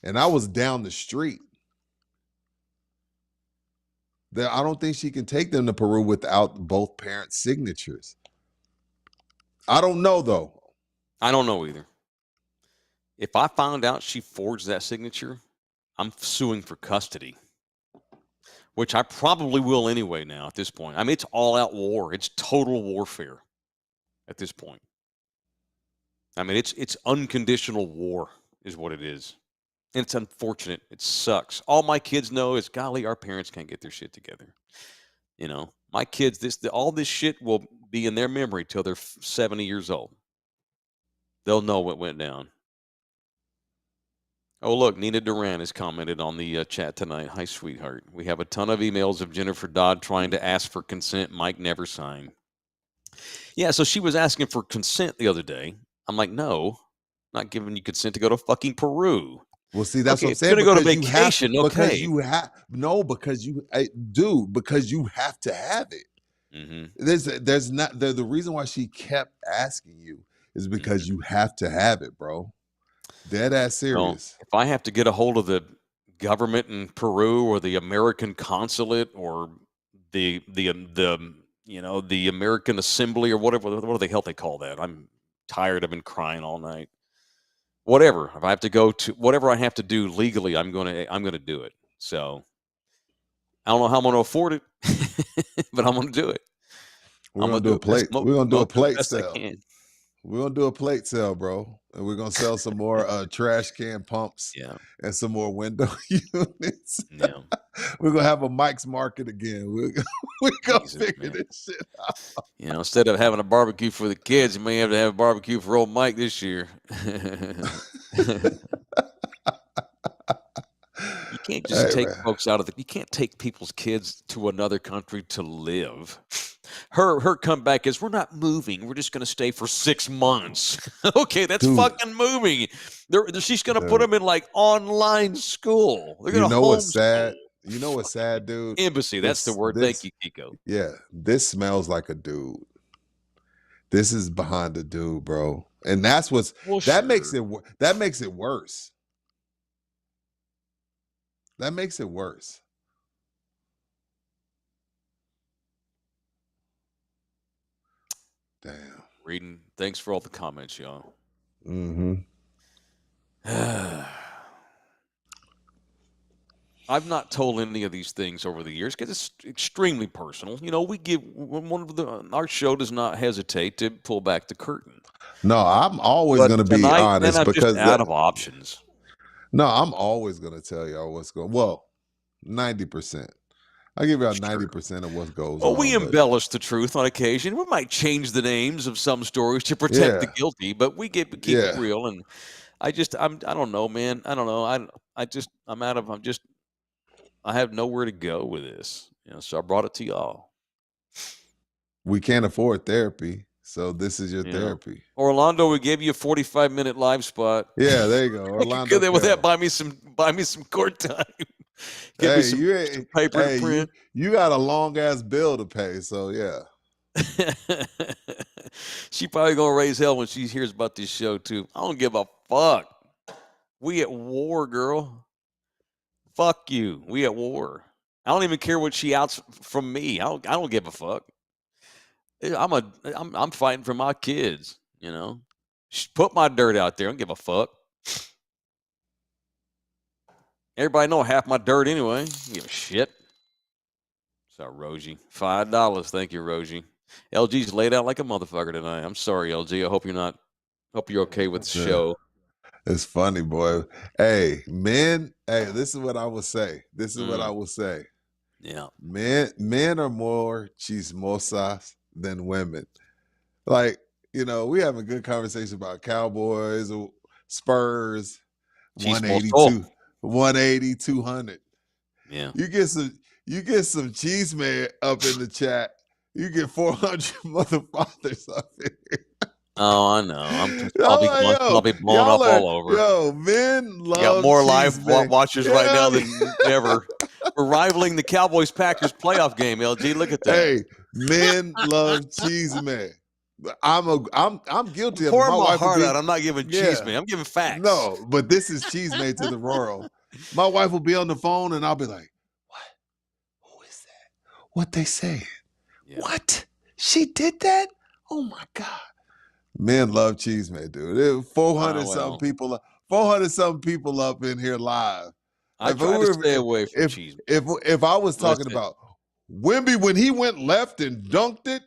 and I was down the street. That I don't think she can take them to Peru without both parents' signatures. I don't know though. I don't know either. If I found out she forged that signature, I'm suing for custody, which I probably will anyway now at this point. I mean, it's all out war. It's total warfare at this point. I mean, it's unconditional war is what it is. And it's unfortunate. It sucks. All my kids know is, golly, our parents can't get their shit together. You know, my kids, all this shit will be in their memory till they're 70 years old. They'll know what went down. Oh, look, Nina Duran has commented on the chat tonight. Hi, sweetheart. We have a ton of emails of Jennifer Dodd trying to ask for consent. Mike never signed. Yeah, so she was asking for consent the other day. I'm like, no, not giving you consent to go to fucking Peru. Well, see, that's Okay, what I'm if you're saying. going to go to Because you have, vacation, because okay. you have, no, because you, dude, because you have to have it. Mm-hmm. There's not the reason why she kept asking you is because you have to have it, bro. Dead ass Well, serious. if I have to get a hold of the government in Peru or the American consulate or the American Assembly or whatever, what the hell they call that? I'm tired. I've been crying all night. Whatever. If I have to go to whatever I have to do legally, I'm gonna do it. So I don't know how I'm gonna afford it, but I'm gonna do it. We're I'm gonna gonna do do a it best. plate. We're gonna I'm do a gonna do it plate best I sale. can. We're gonna do a plate sale, bro. And we're gonna sell some more trash can pumps Yeah. and some more window units. Yeah. We're gonna have a Mike's Market again. We're gonna Jesus, figure man. this shit out. You know, instead of having a barbecue for the kids, you may have to have a barbecue for old Mike this year. You can't just Hey take man. folks out of you can't take people's kids to another country to live. her comeback is, we're not moving. We're just going to stay for 6 months. Okay, that's Dude. fucking moving. She's going to put them in like online school. They're going You to know what's homeschool. sad? You know what's sad, dude? Embassy. That's the word. Thank you, Kiko. Yeah, this smells like a dude. This is behind the dude, bro. And that's what's that makes it worse. That makes it worse. Damn. Reading. Thanks for all the comments, y'all. Mm-hmm. I've not told any of these things over the years because it's extremely personal. You know, our show does not hesitate to pull back the curtain. No, I'm always going to be honest I'm because just out of options. No, I'm always going to tell y'all what's going. Well, 90%. I'll give y'all 90% of what goes on. We embellish the truth on occasion. We might change the names of some stories to protect the guilty, but we keep it real. And I don't know, man. I don't know. I have nowhere to go with this. You know, so I brought it to y'all. We can't afford therapy, so this is your therapy. Orlando, we gave you a 45-minute live spot. Yeah, there you go. Orlando. Good there with that. Buy me some court time. Give me some paper to print. You got a long ass bill to pay, so yeah. She probably gonna raise hell when she hears about this show too. I don't give a fuck. We at war, girl. Fuck you. We at war. I don't even care what she outs from me. I don't give a fuck. I'm fighting for my kids, you know. Put my dirt out there. I don't give a fuck. Everybody know half my dirt anyway. I don't give a shit. Sorry, Rogie. $5. Thank you, Rogie. LG's laid out like a motherfucker tonight. I'm sorry, LG. I hope you're okay with the show. It's funny, boy. Hey, men. Hey, this is what I will say. Yeah. Men are more chismosas than women. Like, you know, we have a good conversation about Cowboys, Spurs, 180, 200. Yeah. You get some cheese man up in the chat. You get 400 motherfuckers up in here. Oh, I know. I'll be blowing up all over. Yo, men love you got more live man. watchers right now than ever. We're rivaling the Cowboys-Packers playoff game, LG. Look at that. Hey, men love cheese man. I'm guilty of it. Pouring my heart out. I'm not giving cheese man. I'm giving facts. No, but this is cheese man to the rural. My wife will be on the phone and I'll be like, "What? Who is that? What they saying? Yeah. What? She did that? Oh my God." Men love cheese man, dude. 400 something people up in here live. I try to stay away from cheese man. If I was talking about Wemby when he went left and dunked it,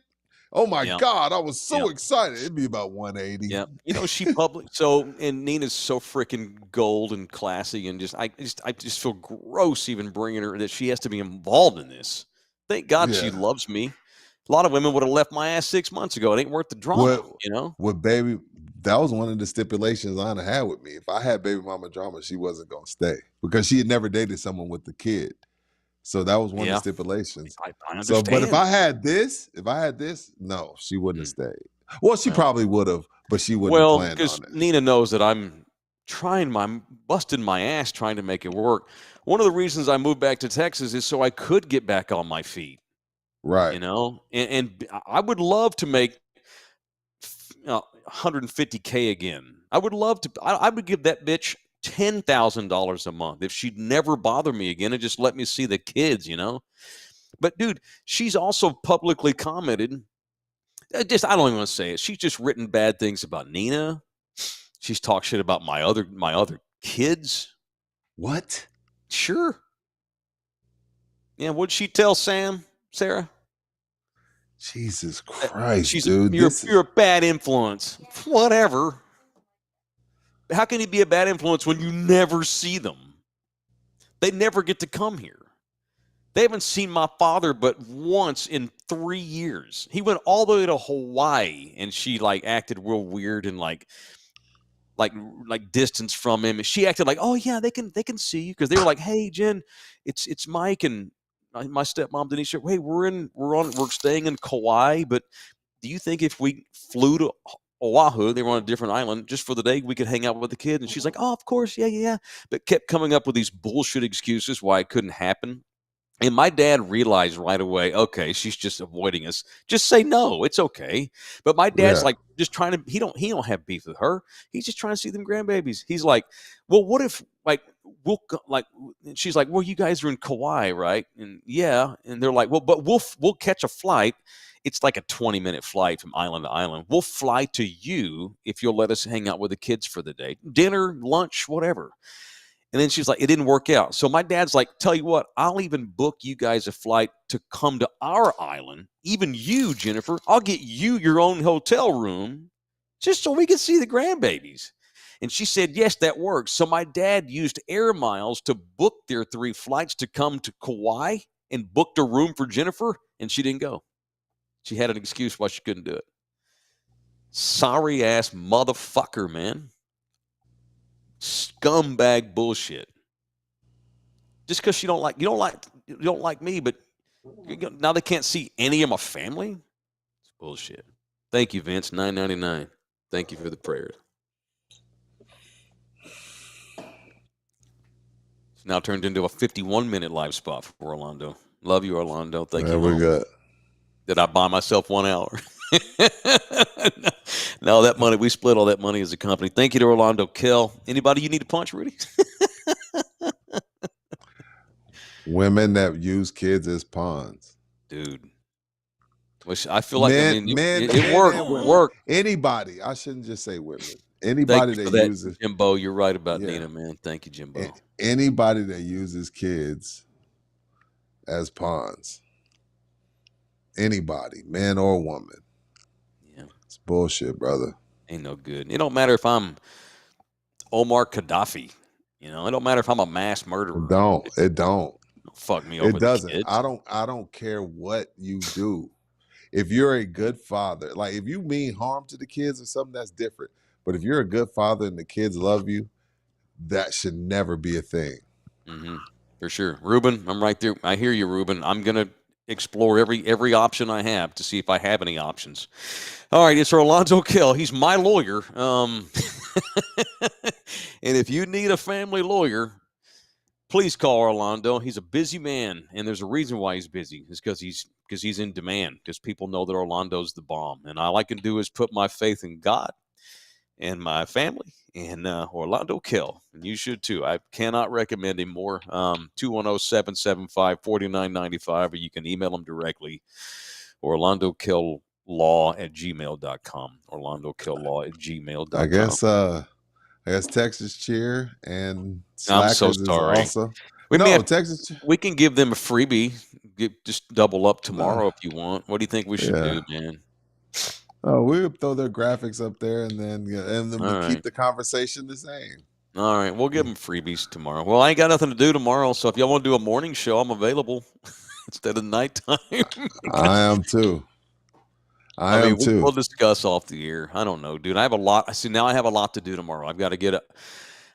oh my God, I was so excited. It'd be about 180. Yeah. You know, and Nina's so freaking gold and classy and I just feel gross even bringing her that she has to be involved in this. Thank God she loves me. A lot of women would have left my ass 6 months ago. It ain't worth the drama, you know? With baby, that was one of the stipulations Anna had with me. If I had baby mama drama, she wasn't going to stay because she had never dated someone with the kid. So that was one of the stipulations. I understand. But if I had this, no, she wouldn't have stayed. Well, she probably would have, but she wouldn't have planned on it. Well, because Nina knows that I'm busting my ass trying to make it work. One of the reasons I moved back to Texas is so I could get back on my feet. Right. You know, and I would love to make $150K again. I would love to. I would give that bitch $10,000 a month if she'd never bother me again and just let me see the kids, you know. But dude, she's also publicly commented. I don't even want to say it. She's just written bad things about Nina. She's talked shit about my other kids. What? Sure. Yeah. What'd she tell Sarah? Jesus Christ, dude. You're a bad influence. Whatever. How can he be a bad influence when you never see them? They never get to come here. They haven't seen my father but once in 3 years. He went all the way to Hawaii and she acted real weird and like distance from him. And she acted like, "Oh yeah, they can see you," because they were like, "Hey Jen, it's Mike and my stepmom Denise, hey, we're staying in Kauai, but do you think if we flew to Oahu, they were on a different island, just for the day, we could hang out with the kid? And she's like, oh, of course, yeah. But kept coming up with these bullshit excuses why it couldn't happen. And my dad realized right away, okay, she's just avoiding us. Just say no, it's okay. But my dad's Yeah. like just trying to. He don't have beef with her. He's just trying to see them grandbabies. He's like, well, what if and she's like, well, you guys are in Kauai, right? And yeah, and they're like, well, but we'll catch a flight. It's like a 20-minute flight from island to island. We'll fly to you if you'll let us hang out with the kids for the day, dinner, lunch, whatever. And then she's like, it didn't work out. So my dad's like, tell you what, I'll even book you guys a flight to come to our island. Even you, Jennifer, I'll get you your own hotel room just so we can see the grandbabies. And she said, yes, that works. So my dad used air miles to book their 3 flights to come to Kauai and booked a room for Jennifer, and she didn't go. She had an excuse why she couldn't do it. Sorry ass motherfucker, man. Scumbag bullshit. Just because you don't like me, but now they can't see any of my family. It's bullshit. Thank you, Vince. $9.99. Thank you for the prayers. It's now turned into a 51-minute live spot for Orlando. Love you, Orlando. Thank you. We're good. Did I buy myself 1 hour? No, that money, we split all that money as a company. Thank you to Orlando Kell. Anybody you need to punch, Rudy? Women that use kids as pawns. Dude. Which I feel like it worked. Anybody. I shouldn't just say women. Anybody that uses Jimbo, you're right about Nina, man. Thank you, Jimbo. Anybody that uses kids as pawns. Anybody, man or woman. Yeah. It's bullshit, brother. Ain't no good. It don't matter if I'm Omar Gaddafi. It don't matter if I'm a mass murderer. It don't. Fuck me over. It doesn't. Kids. I don't care what you do. If you're a good father, like if you mean harm to the kids or something, that's different. But if you're a good father and the kids love you, that should never be a thing. Mm-hmm. For sure. Ruben, I'm right there. I hear you, Ruben. I'm gonna explore every option I have to see if I have any options. All right, it's Orlando Kell. He's my lawyer. And if you need a family lawyer, please call Orlando. He's a busy man, and there's a reason why he's busy. It's because he's in demand, because people know that Orlando's the bomb. And all I can do is put my faith in God and my family and Orlando Kell. And you should too. I cannot recommend him more. 210-775-4995, or you can email him directly. OrlandoKellLaw@gmail.com. OrlandoKellLaw@gmail.com. I guess Texas Cheer and Slackers I'm so sorry. is also. Texas. We can give them a freebie. Just double up tomorrow if you want. What do you think we should do, man? Oh, we'll throw their graphics up there and then we'll keep the conversation the same. All right, we'll give them freebies tomorrow. Well, I ain't got nothing to do tomorrow, so if y'all want to do a morning show, I'm available instead of nighttime. I am too. We'll discuss off the air. I don't know, dude. I have a lot. See, now I have a lot to do tomorrow.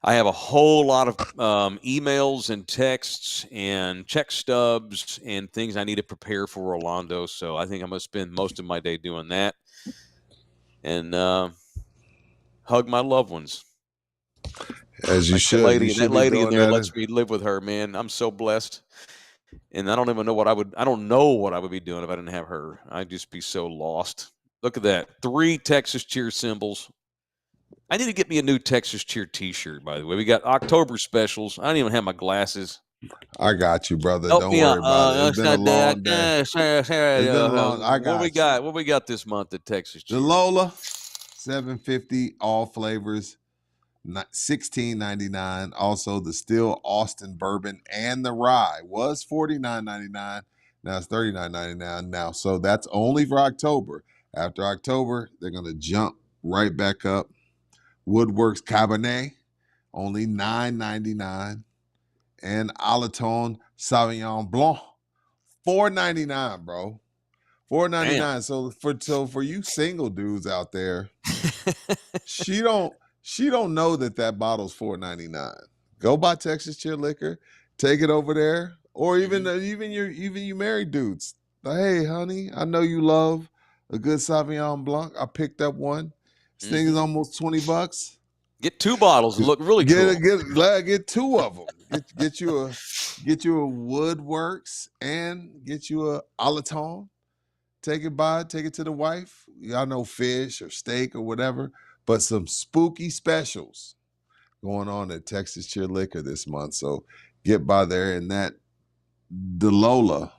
I have a whole lot of emails and texts and check stubs and things I need to prepare for Orlando. So I think I'm going to spend most of my day doing that and hug my loved ones. As you should. That lady in there lets me live with her, man. I'm so blessed. And I don't even know what I don't know what I would be doing if I didn't have her. I'd just be so lost. Look at that. 3 Texas Cheer symbols. I need to get me a new Texas Cheer t-shirt, by the way. We got October specials. I don't even have my glasses. I got you, brother. Don't worry about it. It's been a long day. I got what we got this month at Texas Cheer? The Lola, $7.50, all flavors. $16.99. Also, the Still Austin Bourbon and the Rye was $49.99. Now it's $39.99 now. So that's only for October. After October, they're going to jump right back up. Woodworks Cabernet, only $9.99. And Alaton Sauvignon Blanc, $4.99, bro. $4.99. So for you single dudes out there, she don't know that bottle's $4.99. Go buy Texas Cheer liquor, take it over there, Or even you married dudes. Like, hey, honey, I know you love a good Sauvignon Blanc. I picked up one. This thing is almost $20. Get 2 bottles and look really cool. Get 2 of them. Get you a Woodworks and get you a Alaton. Take it to the wife. Y'all know fish or steak or whatever, but some spooky specials going on at Texas Cheer Liquor this month. So get by there. And that Lola,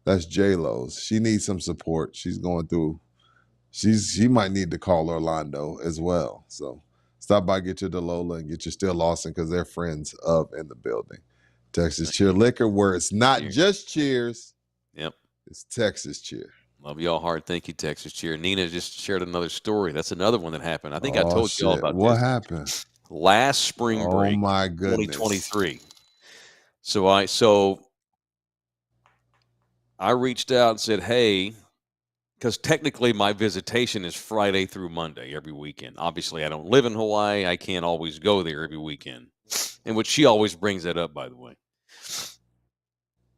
that's J-Lo's. She needs some support. She's going through. She might need to call Orlando as well. So stop by, get your Delola, and get your Still Lawson because they're friends of in the building. Texas Cheer Liquor, where it's not just cheers. Yep. It's Texas Cheer. Love y'all hard. Thank you, Texas Cheer. Nina just shared another story. That's another one that happened. I think I told you all about what this. happened? Last spring break. Oh my goodness. 2023. So I reached out and said, hey, because technically my visitation is Friday through Monday every weekend. Obviously, I don't live in Hawaii. I can't always go there every weekend. And which she always brings that up, by the way.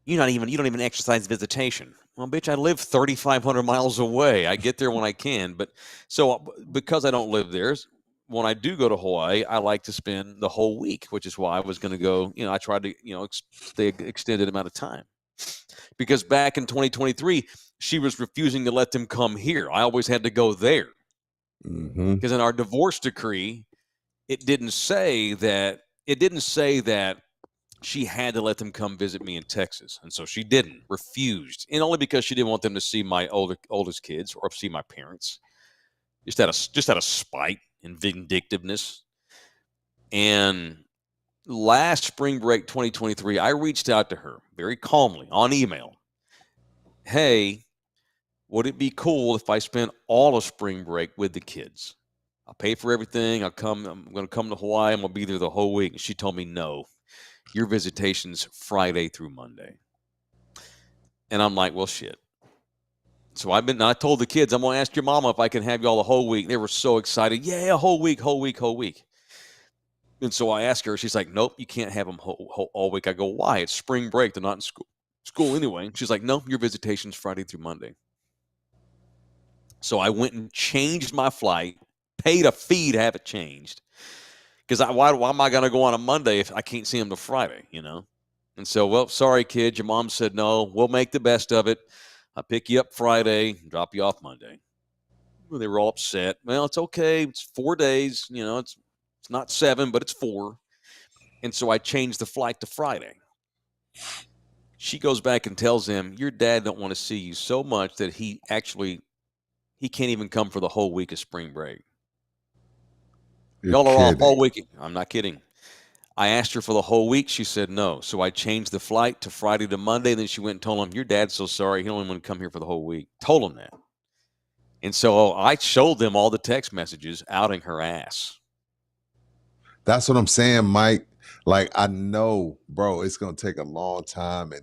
You don't even exercise visitation. Well, bitch, I live 3,500 miles away. I get there when I can. But so because I don't live there, when I do go to Hawaii, I like to spend the whole week, which is why I was going to go. I tried to, stay extended amount of time. Because back in 2023, she was refusing to let them come here. I always had to go there. Because in our divorce decree, it didn't say that she had to let them come visit me in Texas. And so she refused. And only because she didn't want them to see my oldest kids or see my parents. Just out of spite and vindictiveness. And last spring break 2023, I reached out to her very calmly on email. Hey, would it be cool if I spent all of spring break with the kids? I'll pay for everything. I'm going to come to Hawaii. I'm going to be there the whole week. And she told me, no, your visitation's Friday through Monday. And I'm like, well, shit. So I told the kids, I'm going to ask your mama if I can have you all the whole week. They were so excited. Yeah, whole week. And so I asked her, she's like, nope, you can't have them all week. I go, why? It's spring break. They're not in school anyway. She's like, no, your visitation's Friday through Monday. So I went and changed my flight, paid a fee to have it changed. Because why am I going to go on a Monday if I can't see them till Friday, And so, well, sorry, kid. Your mom said no. We'll make the best of it. I'll pick you up Friday, drop you off Monday. Well, they were all upset. Well, it's okay. It's 4 days. It's not 7, but it's 4. And so I changed the flight to Friday. She goes back and tells him, your dad don't want to see you so much that he can't even come for the whole week of spring break. Y'all are off all week. I'm not kidding. I asked her for the whole week. She said no. So I changed the flight to Friday to Monday. Then she went and told him, your dad's so sorry. He don't even want to come here for the whole week. Told him that. And so I showed them all the text messages outing her ass. That's what I'm saying, Mike. Like, I know, bro, it's going to take a long time, and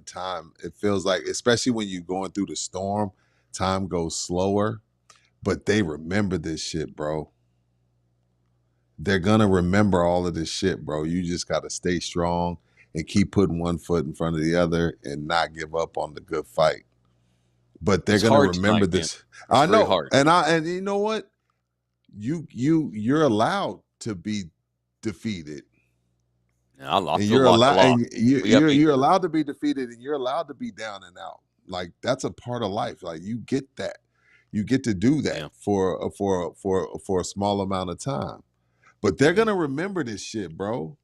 it feels like, especially when you're going through the storm, time goes slower, but they remember this shit, bro. They're going to remember all of this shit, bro. You just got to stay strong and keep putting one foot in front of the other and not give up on the good fight. But they're going to remember this. I know. Hard. And you know what? You're allowed to be defeated. You're allowed to be defeated, and you're allowed to be down and out. Like, that's a part of life. Like, you get that. You get to do that for a small amount of time. But they're gonna remember this shit, bro.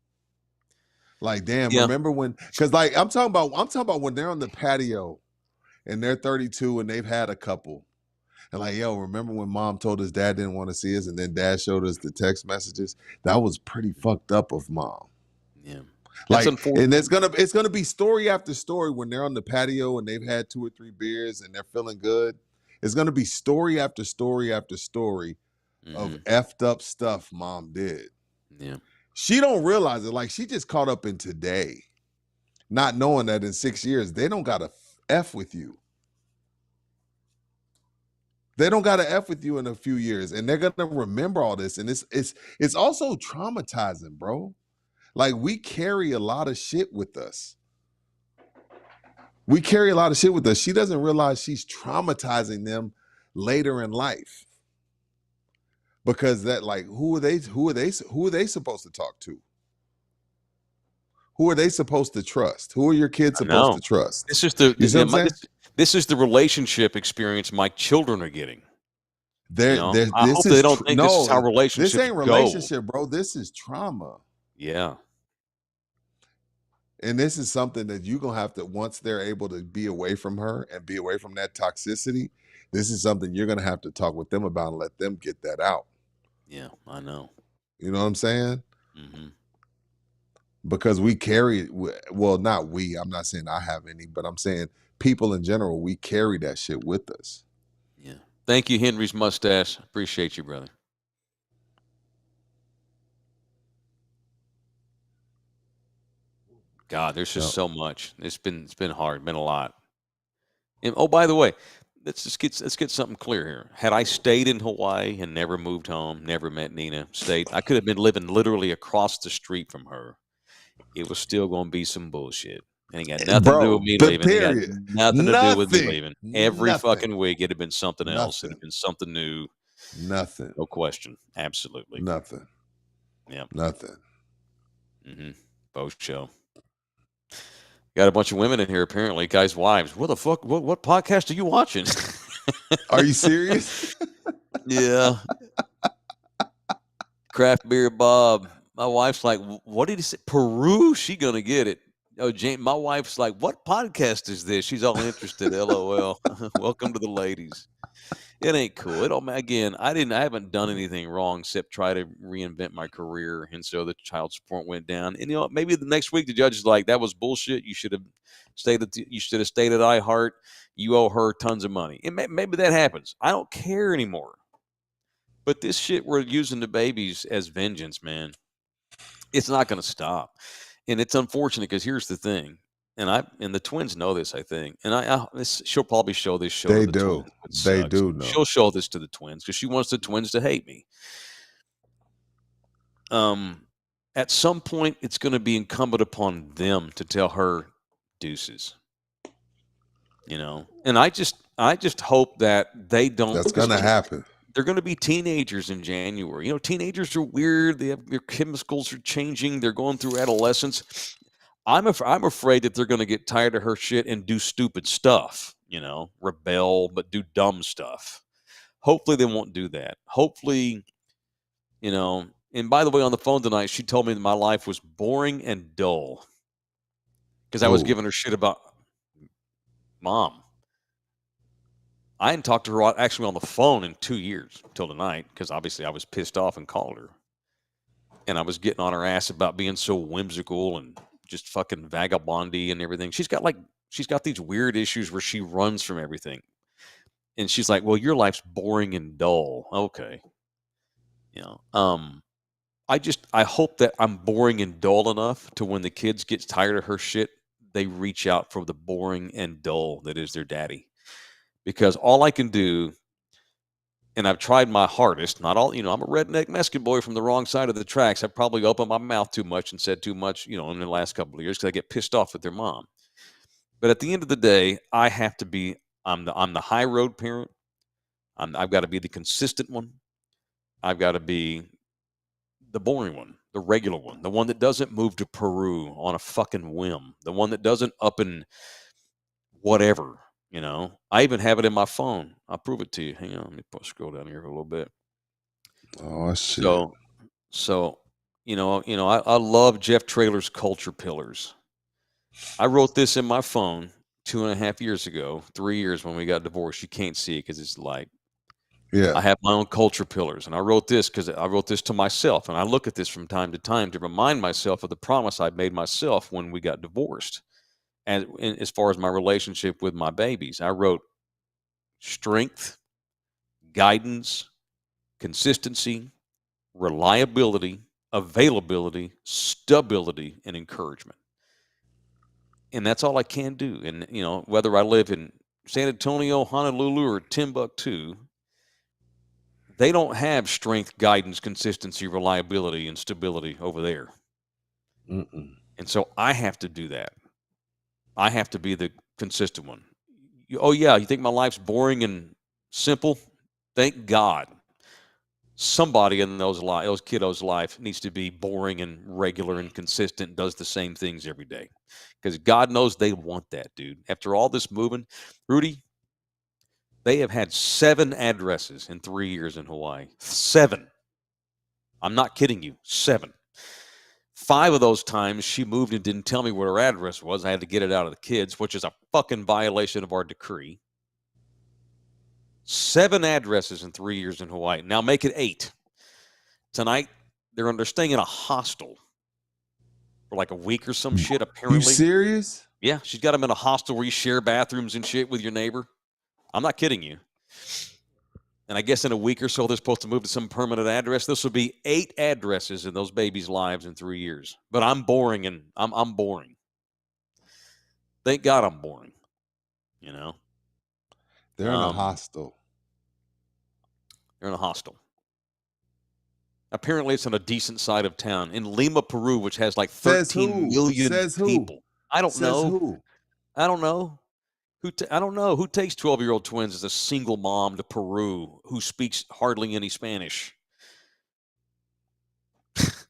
Like, damn, remember when? Because, like, I'm talking about when they're on the patio and they're 32 and they've had a couple. And like, yo, remember when mom told us dad didn't want to see us, and then dad showed us the text messages? That was pretty fucked up of mom. Yeah. Like, and it's gonna be story after story when they're on the patio and they've had 2 or 3 beers and they're feeling good. It's gonna be story after story after story of effed up stuff mom did. Yeah. She don't realize it. Like, she just caught up in today, not knowing that in 6 years they don't gotta F with you. They don't got to F with you in a few years, and they're gonna remember all this. And it's also traumatizing, bro. Like, we carry a lot of shit with us. We carry a lot of shit with us. She doesn't realize she's traumatizing them later in life. Because that, like, who are they supposed to talk to? Who are they supposed to trust? Who are your kids supposed to trust? This is You see what I'm saying? this is the relationship experience my children are getting. I hope This they don't think this is how relationships This ain't relationship, bro. This is trauma. Yeah. And this is something that you're going to have to, once they're able to be away from her and be away from that toxicity, this is something you're going to have to talk with them about and let them get that out. Yeah, I know. You know what I'm saying? Mm-hmm. Because we carry, well, not we, I'm not saying I have any, but I'm saying people in general, we carry that shit with us. Yeah. Thank you, Henry's mustache. Appreciate you, brother. God, there's just so much. It's been hard, been a lot. And oh, by the way, let's get something clear here. Had I stayed in Hawaii and never moved home, never met Nina, I could have been living literally across the street from her. It was still going to be some bullshit. It ain't got nothing to do with me leaving. Period. It got nothing to do with me leaving. Every Nothing. fucking week, it'd have been something else. It'd have been something new. Nothing. No question. Absolutely. Nothing. Yeah. Nothing. Mm-hmm. Both show. Got a bunch of women in here, apparently. Guys' wives. What the fuck? What podcast are you watching? Are you serious? Yeah. Craft Beer Bob. My wife's like, what did he say? Peru? She gonna get it. Oh, Jane, my wife's like, what podcast is this? She's all interested. LOL. Welcome to the ladies. It ain't cool. Again, I haven't done anything wrong except try to reinvent my career. And so the child support went down. And maybe the next week the judge is like, that was bullshit. You should have stayed at iHeart. You owe her tons of money. And maybe that happens. I don't care anymore. But this shit we're using the babies as vengeance, man. It's not going to stop. And it's unfortunate because here's the thing. And the twins know this, I think. And she'll probably show this show. They to the do. Twins, They do know. She'll show this to the twins because she wants the twins to hate me. At some point, it's going to be incumbent upon them to tell her deuces. And I just hope that they don't. That's going to happen. They're going to be teenagers in January. Teenagers are weird. Their chemicals are changing. They're going through adolescence. I'm afraid that they're going to get tired of her shit and do stupid stuff, rebel, but do dumb stuff. Hopefully they won't do that. Hopefully, and by the way, on the phone tonight, she told me that my life was boring and dull because I was giving her shit about Mom. I hadn't talked to her actually on the phone in 2 years until tonight because obviously I was pissed off and called her. And I was getting on her ass about being so whimsical and just fucking vagabondy and everything. She's got these weird issues where she runs from everything. And she's like, well, your life's boring and dull. Okay. I hope that I'm boring and dull enough to when the kids get tired of her shit, they reach out for the boring and dull that is their daddy. Because all I can do, and I've tried my hardest, not all, I'm a redneck Mexican boy from the wrong side of the tracks. I've probably opened my mouth too much and said too much, in the last couple of years because I get pissed off with their mom. But at the end of the day, I have to be, I'm the high road parent. I've got to be the consistent one. I've got to be the boring one, the regular one, the one that doesn't move to Peru on a fucking whim, the one that doesn't up and whatever. I even have it in my phone. I'll prove it to you. Hang on, let me scroll down here a little bit. Oh shit! So, I love Jeff Traylor's Culture Pillars. I wrote this in my phone 2.5 years ago, 3 years when we got divorced. You can't see it because it's light. Yeah, I have my own culture pillars, and I wrote this because I wrote this to myself, and I look at this from time to time to remind myself of the promise I made myself when we got divorced. And as far as my relationship with my babies, I wrote strength, guidance, consistency, reliability, availability, stability, and encouragement. And that's all I can do. And, whether I live in San Antonio, Honolulu, or Timbuktu, they don't have strength, guidance, consistency, reliability, and stability over there. Mm-mm. And so I have to do that. I have to be the consistent one. Oh yeah, you think my life's boring and simple? Thank God. Somebody in those kiddos' life needs to be boring and regular and consistent, does the same things every day. Because God knows they want that, dude. After all this moving, Rudy, they have had 7 addresses in 3 years in Hawaii. 7. I'm not kidding you. 7. 5 of those times she moved and didn't tell me what her address was. I had to get it out of the kids, which is a fucking violation of our decree. 7 addresses in 3 years in Hawaii. Now make it 8. Tonight, they're staying in a hostel for like a week or some shit, apparently. You serious? Yeah, she's got them in a hostel where you share bathrooms and shit with your neighbor. I'm not kidding you. And I guess in a week or so, they're supposed to move to some permanent address. This will be 8 addresses in those babies' lives in 3 years. But I'm boring, and I'm boring. Thank God I'm boring. You know? They're in a hostel. They're in a hostel. Apparently, it's on a decent side of town in Lima, Peru, which has like 13 million people. I don't know. Who? I don't know. I don't know. Who takes 12-year-old twins as a single mom to Peru who speaks hardly any Spanish?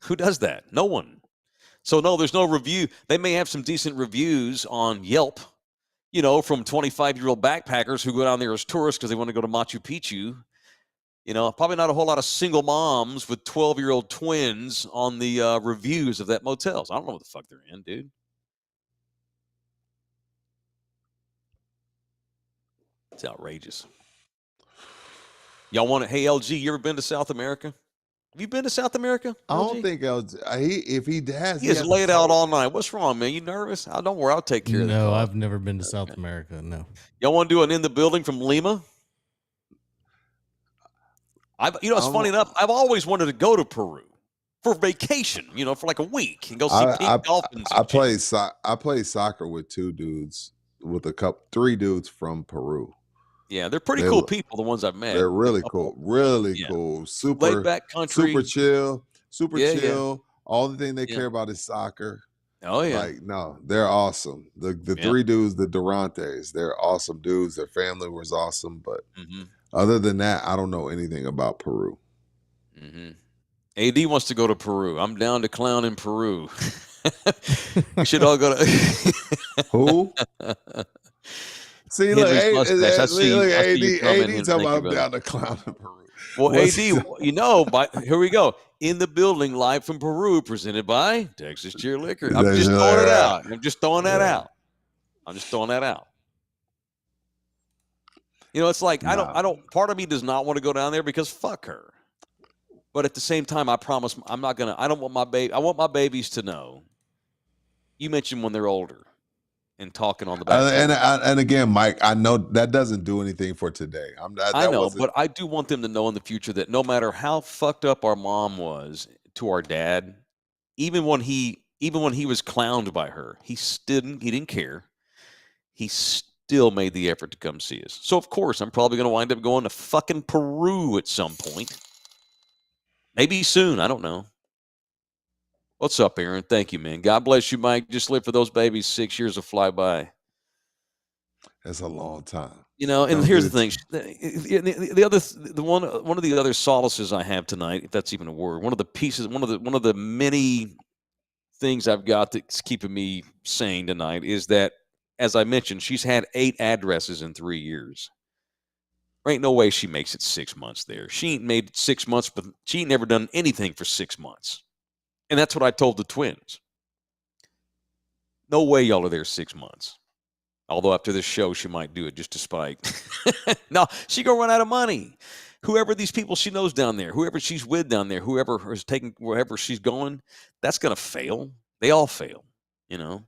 Who does that? No one. So, no, there's no review. They may have some decent reviews on Yelp, you know, from 25-year-old backpackers who go down there as tourists because they want to go to Machu Picchu. You know, probably not a whole lot of single moms with 12-year-old twins on the reviews of that motels. I don't know what the fuck they're in, dude. It's outrageous. Y'all want to? Hey, LG, you ever been to South America? Have you been to South America? I don't think LG. If he has, he has laid out all night. What's wrong, man? You nervous? Don't worry, I'll take care of that. No, I've never been to South America. No. Y'all want to do an in the building from Lima? It's funny enough. I've always wanted to go to Peru for vacation. You know, for like a week and go see pink dolphins. I played soccer with 2 dudes, with 3 dudes from Peru. Yeah, they're pretty cool people. The ones I've met. They're really cool. Really cool. Super laid back country. Super chill. Super chill. Yeah. All the thing they care about is soccer. Oh yeah. Like, no, they're awesome. The 3 dudes, the Durantes, they're awesome dudes. Their family was awesome, but other than that, I don't know anything about Peru. AD wants to go to Peru. I'm down to clown in Peru. We should all go to who? See, look, AD talking about I'm down to clown in Peru. Well, AD, you know, here we go. In the building, live from Peru, presented by Texas Cheer Liquor. I'm just throwing it out. I'm just throwing that out. You know, it's like, I don't, part of me does not want to go down there because fuck her. But at the same time, I promise I want my babies to know. You mentioned when they're older and talking on the back. And again, Mike, I know that doesn't do anything for today. I know, but I do want them to know in the future that no matter how fucked up our mom was to our dad, even when he was clowned by her, he didn't care. He still made the effort to come see us. So of course, I'm probably going to wind up going to fucking Peru at some point. Maybe soon. I don't know. What's up, Aaron? Thank you, man. God bless you, Mike. Just live for those babies. 6 years will fly by. That's a long time. You know, and here's the thing. One of the other solaces I have tonight, if that's even a word, one of the many things I've got that's keeping me sane tonight is that, as I mentioned, she's had 8 addresses in 3 years. There ain't no way she makes it 6 months there. She ain't made it 6 months, but she ain't never done anything for 6 months. And that's what I told the twins. No way y'all are there 6 months. Although after this show, she might do it just to spite. No, she gonna run out of money. Whoever these people she knows down there, whoever she's with down there, whoever is taking wherever she's going, that's gonna fail. They all fail, you know.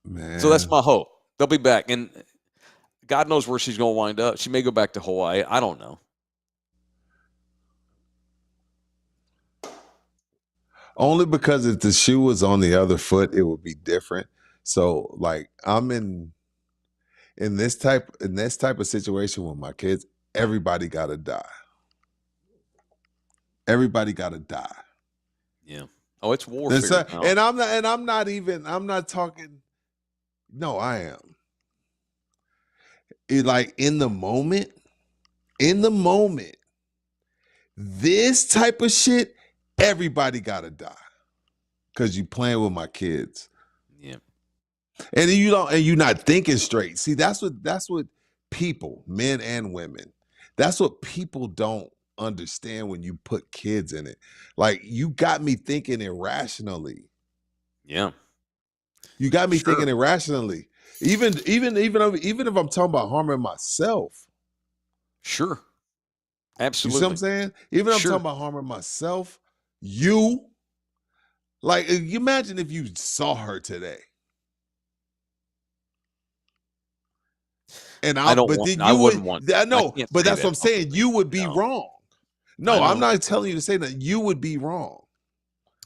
Man. So that's my hope. They'll be back, and God knows where she's gonna wind up. She may go back to Hawaii. I don't know. Only because if the shoe was on the other foot, it would be different. So, like, I'm in this type of situation with my kids. Everybody gotta die. Everybody gotta die. Yeah. Oh, it's warfare now. And I'm not talking. No, I am. Like in the moment, this type of shit, everybody gotta die. Cause you playing with my kids. Yeah. And you're not thinking straight. See, that's what people, men and women, that's what people don't understand when you put kids in it. Like, you got me thinking irrationally. Yeah. You got me thinking irrationally. Even if I'm talking about harming myself. Sure. Absolutely. You see what I'm saying? Even if I'm talking about harming myself, you imagine if you saw her today. And I wouldn't want. No, but that's what I'm saying. You would be wrong. No, I'm not telling you to say that. You would be wrong.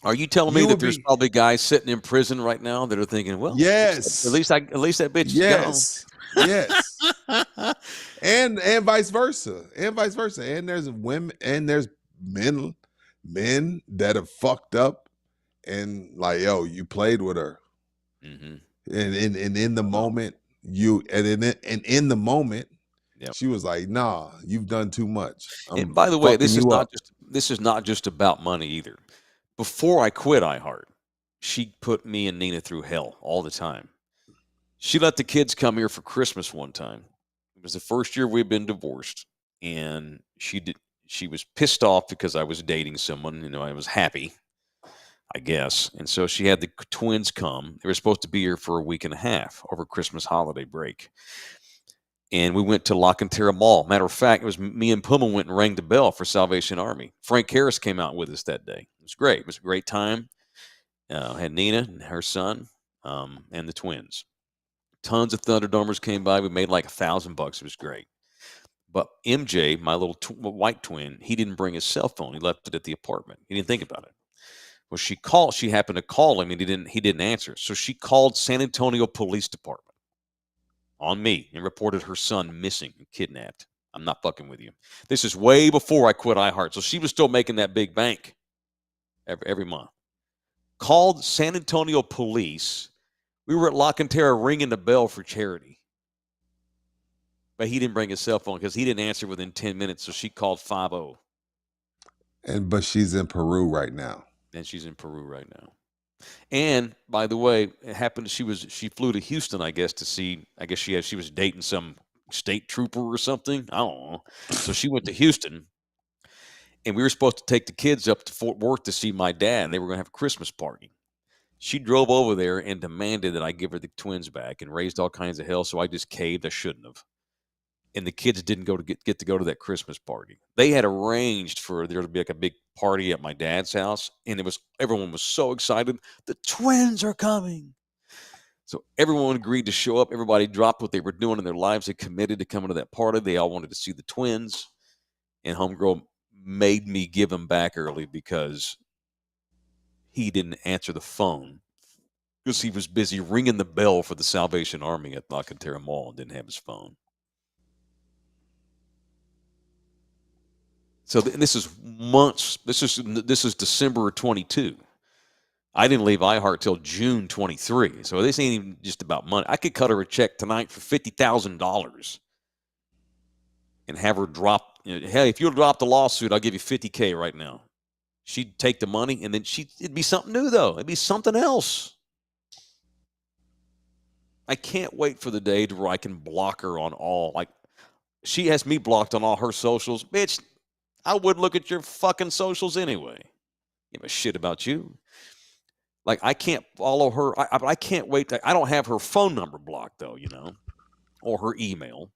Are you telling me that there's probably guys sitting in prison right now that are thinking, well, yes, at least that bitch is gone. Yes. And vice versa. And there's women and there's men that have fucked up and like, yo, you played with her. Mm-hmm. And in the moment, in the moment, she was like, nah, you've done too much. And by the way, this is not just about money either. Before I quit iHeart, she put me and Nina through hell all the time. She let the kids come here for Christmas one time. It was the first year we'd been divorced, and she was pissed off because I was dating someone. I was happy, I guess. And so she had the twins come. They were supposed to be here for a week and a half over Christmas holiday break. And we went to La Cantera Mall. Matter of fact, it was me and Puma went and rang the bell for Salvation Army. Frank Harris came out with us that day. It was great. It was a great time. Had Nina and her son and the twins. Tons of Thunderdormers came by. We made like $1,000. It was great. But MJ, my little white twin, he didn't bring his cell phone. He left it at the apartment. He didn't think about it. Well, she happened to call him, and he didn't answer. So she called San Antonio Police Department on me and reported her son missing and kidnapped. I'm not fucking with you. This is way before I quit iHeart. So she was still making that big bank every month. Called San Antonio Police. We were at La Cantera ringing the bell for charity. But he didn't bring his cell phone because he didn't answer within 10 minutes. So she called 5-0. But she's in Peru right now. And she's in Peru right now. And by the way, it happened. She flew to Houston, I guess, to see. I guess she was dating some state trooper or something. I don't know. So she went to Houston, and we were supposed to take the kids up to Fort Worth to see my dad. And they were going to have a Christmas party. She drove over there and demanded that I give her the twins back, and raised all kinds of hell. So I just caved. I shouldn't have. And the kids didn't get to go to that Christmas party. They had arranged for there to be like a big party at my dad's house, and everyone was so excited. The twins are coming. So everyone agreed to show up. Everybody dropped what they were doing in their lives. They committed to coming to that party. They all wanted to see the twins. And homegirl made me give him back early because he didn't answer the phone because he was busy ringing the bell for the Salvation Army at La Cantera Mall and didn't have his phone. So this is months. This is December of 22. I didn't leave iHeart till June 23. So this ain't even just about money. I could cut her a check tonight for $50,000 and have her drop. Hey, if you'll drop the lawsuit, I'll give you $50K right now. She'd take the money, and then it'd be something new though. It'd be something else. I can't wait for the day where I can block her on all. Like, she has me blocked on all her socials, bitch. I wouldn't look at your fucking socials anyway. Give a shit about you. Like, I can't follow her. I can't wait. I don't have her phone number blocked, though, or her email,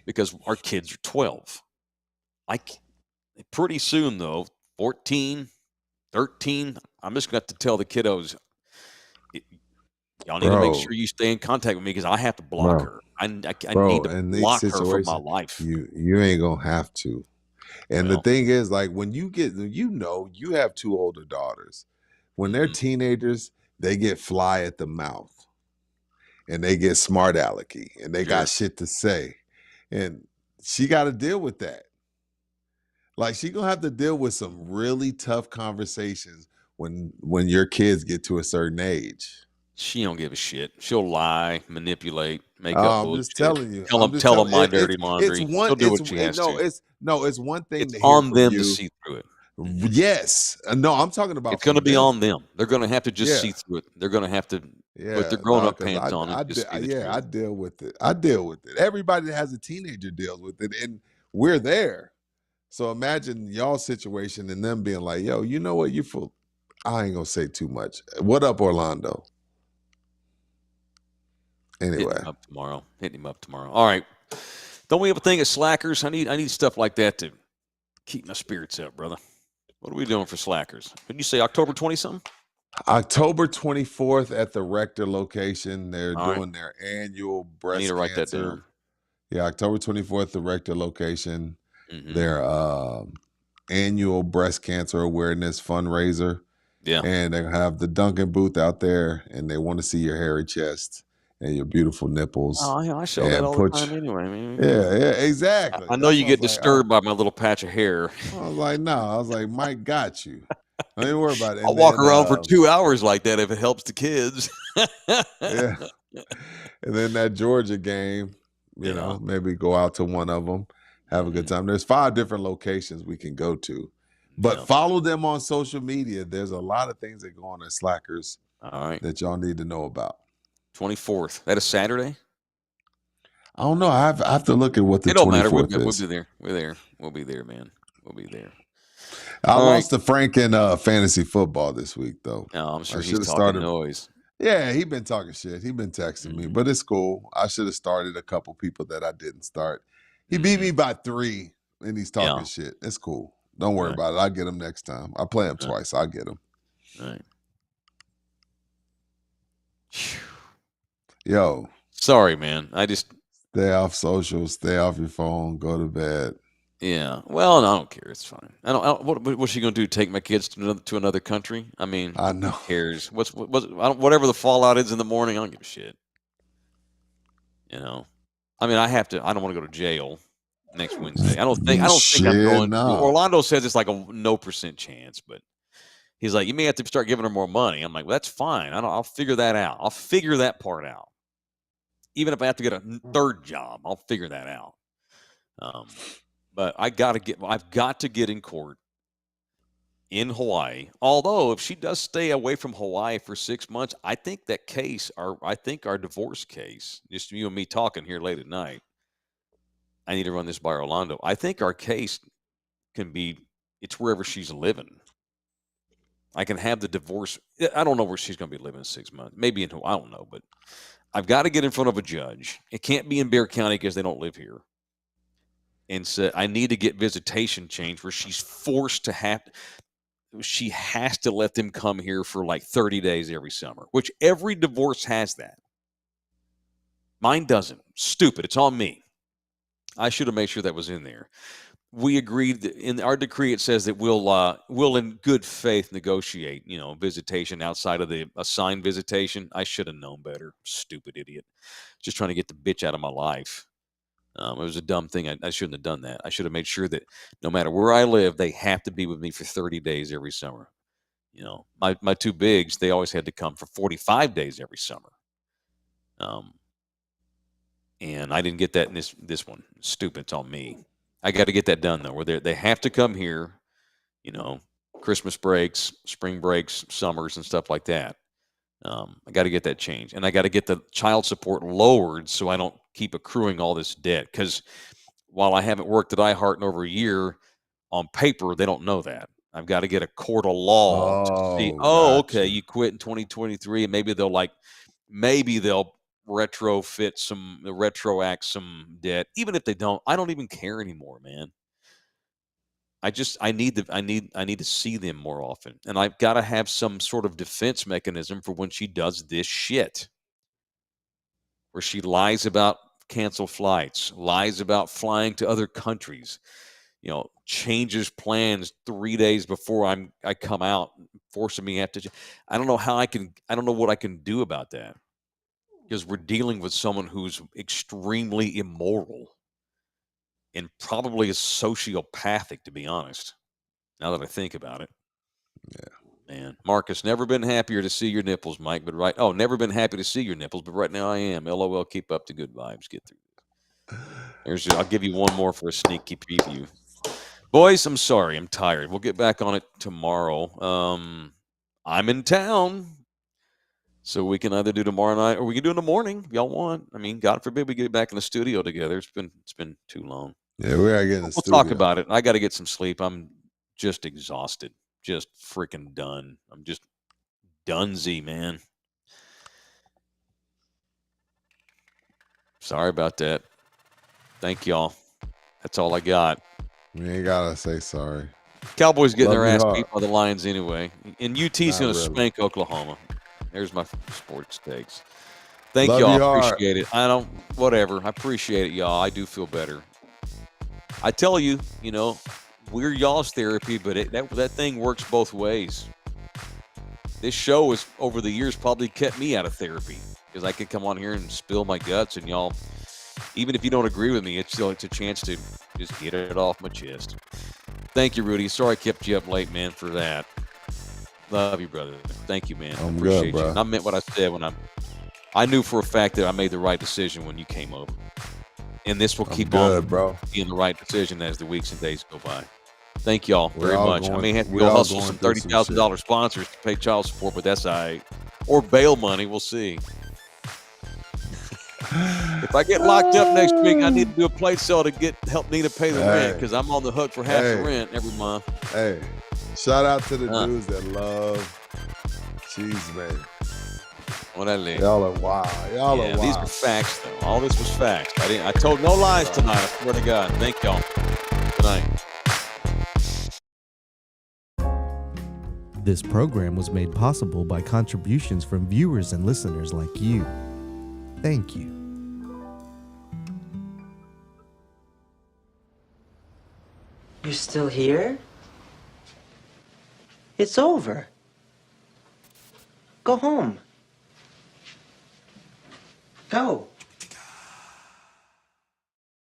because our kids are 12. Pretty soon, though, 14, 13, I'm just going to have to tell the kiddos, y'all need to make sure you stay in contact with me because I have to block her. I need to block her from my life. You ain't going to have to. And the thing is, like, when you get, you have two older daughters. When they're teenagers, they get fly at the mouth. And they get smart alecky. And they got shit to say. And she got to deal with that. Like, she going to have to deal with some really tough conversations when your kids get to a certain age. She don't give a shit. She'll lie, manipulate, make up I'm just bullshit. telling you. Tell them my dirty It's laundry. one. She'll do what she has to. It's one thing It's to hear on from them to you. see through it. Yes. No, I'm talking about. It's going to from be them. on them. They're going to have to just Yeah. see through it. They're going to have to put their Yeah, grown-up because pants on and just see the truth. I deal with it. I deal with it. Everybody that has a teenager deals with it, and we're there. So imagine y'all's situation and them being like, "Yo, you know what? You fool." I ain't gonna say too much. What up, Orlando? Anyway, Hitting him up tomorrow. All right. Don't we have a thing at Slackers? I need stuff like that to keep my spirits up, brother. What are we doing for Slackers? Did you say October 20-something? October 24th at the Rector location. They're All right. doing their annual breast I need to write that cancer. down. Yeah, October 24th, the Rector location. Mhm. Their annual breast cancer awareness fundraiser. Yeah. And they have the Dunkin' booth out there, and they want to see your hairy chest and your beautiful nipples. Oh, yeah, I show that all the time anyway. I mean, yeah, exactly. I know you get disturbed by my little patch of hair. I was like, no. I was like, Mike got you. Don't even worry about it. I'll walk around for 2 hours like that if it helps the kids. Yeah. And then that Georgia game, you know, maybe go out to one of them, have a good time. There's 5 different locations we can go to. But follow them on social media. There's a lot of things that go on at Slackers that y'all need to know about. 24th. That is Saturday? I don't know. I have to look at what the 24th it don't matter. We'll is. Be there. We're there. We'll be there, man. We'll be there. I lost to Frank in fantasy football this week, though. No, I'm sure he's talking noise. Yeah, he been talking shit. He been texting me, but it's cool. I should have started a couple people that I didn't start. He beat me by 3, and he's talking shit. It's cool. Don't worry about it. I'll get him next time. I play him twice. I'll get him. All right. Yo. Sorry, man. I just stay off social, stay off your phone, go to bed. Yeah. Well, no, I don't care. It's fine. I don't what's she going to do? Take my kids to another country? I mean, I know. Who cares? Whatever the fallout is in the morning, I don't give a shit. You know. I mean, I don't want to go to jail next Wednesday. I don't think I'm going. No. Orlando says it's like a no % chance, but he's like, you may have to start giving her more money. I'm like, well, that's fine. I'll figure that out. I'll figure that part out. Even if I have to get a 3rd job, I'll figure that out. But I've got to get in court in Hawaii. Although if she does stay away from Hawaii for 6 months, I think our divorce case, just you and me talking here late at night, I need to run this by Orlando. I think our case it's wherever she's living. I can have the divorce. I don't know where she's going to be living in 6 months. Maybe in Hawaii. I don't know. But I've got to get in front of a judge. It can't be in Bexar County because they don't live here. And said, I need to get visitation change where she's forced to she has to let them come here for like 30 days every summer, which every divorce has that. Mine doesn't. Stupid. It's on me. I should have made sure that was in there. We agreed that in our decree, it says that we'll in good faith negotiate, visitation outside of the assigned visitation. I should have known better. Stupid idiot. Just trying to get the bitch out of my life. It was a dumb thing. I shouldn't have done that. I should have made sure that no matter where I live, they have to be with me for 30 days every summer. My 2 bigs, they always had to come for 45 days every summer. And I didn't get that in this one. Stupid. It's on me. I got to get that done, though, where they have to come here, Christmas breaks, spring breaks, summers, and stuff like that. I got to get that changed. And I got to get the child support lowered so I don't keep accruing all this debt. Because while I haven't worked at iHeart in over a year, on paper, they don't know that. I've got to get a court of law to see, okay, you quit in 2023, and maybe they'll retroact some debt. Even if they don't, I don't even care anymore, man. I need to see them more often, and I've got to have some sort of defense mechanism for when she does this shit, where she lies about canceled flights, lies about flying to other countries, changes plans 3 days before I come out, forcing me to. I don't know what I can do about that, because we're dealing with someone who's extremely immoral and probably is sociopathic, to be honest. Now that I think about it. Man, Marcus, never been happier to see your nipples, Mike. But never been happy to see your nipples, but right now I am. LOL, keep up the good vibes. Get through. I'll give you one more for a sneaky preview. Boys, I'm sorry. I'm tired. We'll get back on it tomorrow. I'm in town, so we can either do tomorrow night or we can do in the morning if y'all want. I mean, God forbid we get back in the studio together. It's been too long. Yeah, we gotta get in the We'll studio. talk about it. I got to get some sleep. I'm just exhausted. Just freaking done. I'm just donesy, man. Sorry about that. Thank y'all. That's all I got. We ain't gotta say sorry. Cowboys getting Love their you ass hard. beat by the Lions anyway. And UT's Not going to really. spank Oklahoma. There's my sports takes. Thank Love y'all. you hard. Appreciate it. Whatever. I appreciate it, y'all. I do feel better. I tell you, we're y'all's therapy, but that thing works both ways. This show has, over the years, probably kept me out of therapy because I could come on here and spill my guts, and y'all, even if you don't agree with me, it's a chance to just get it off my chest. Thank you, Rudy. Sorry I kept you up late, man, for that. Love you, brother. Thank you, man. I'm Appreciate good, bro. you. And I meant what I said when I knew for a fact that I made the right decision when you came over. And this will keep on being the right decision as the weeks and days go by. Thank y'all very much. I may have to go hustle some $30,000 sponsors to pay child support, but that's all right. Or bail money. We'll see. If I get locked up next week, I need to do a plate sale to help Nina pay the rent because I'm on the hook for half the rent every month. Hey, shout out to the dudes that love cheese, man. What I live. Y'all are wild. Y'all are wild. These are facts, though. All this was facts. I told no lies tonight. I swear to God. Thank y'all. Good night. This program was made possible by contributions from viewers and listeners like you. Thank you. You're still here? It's over. Go home. Go.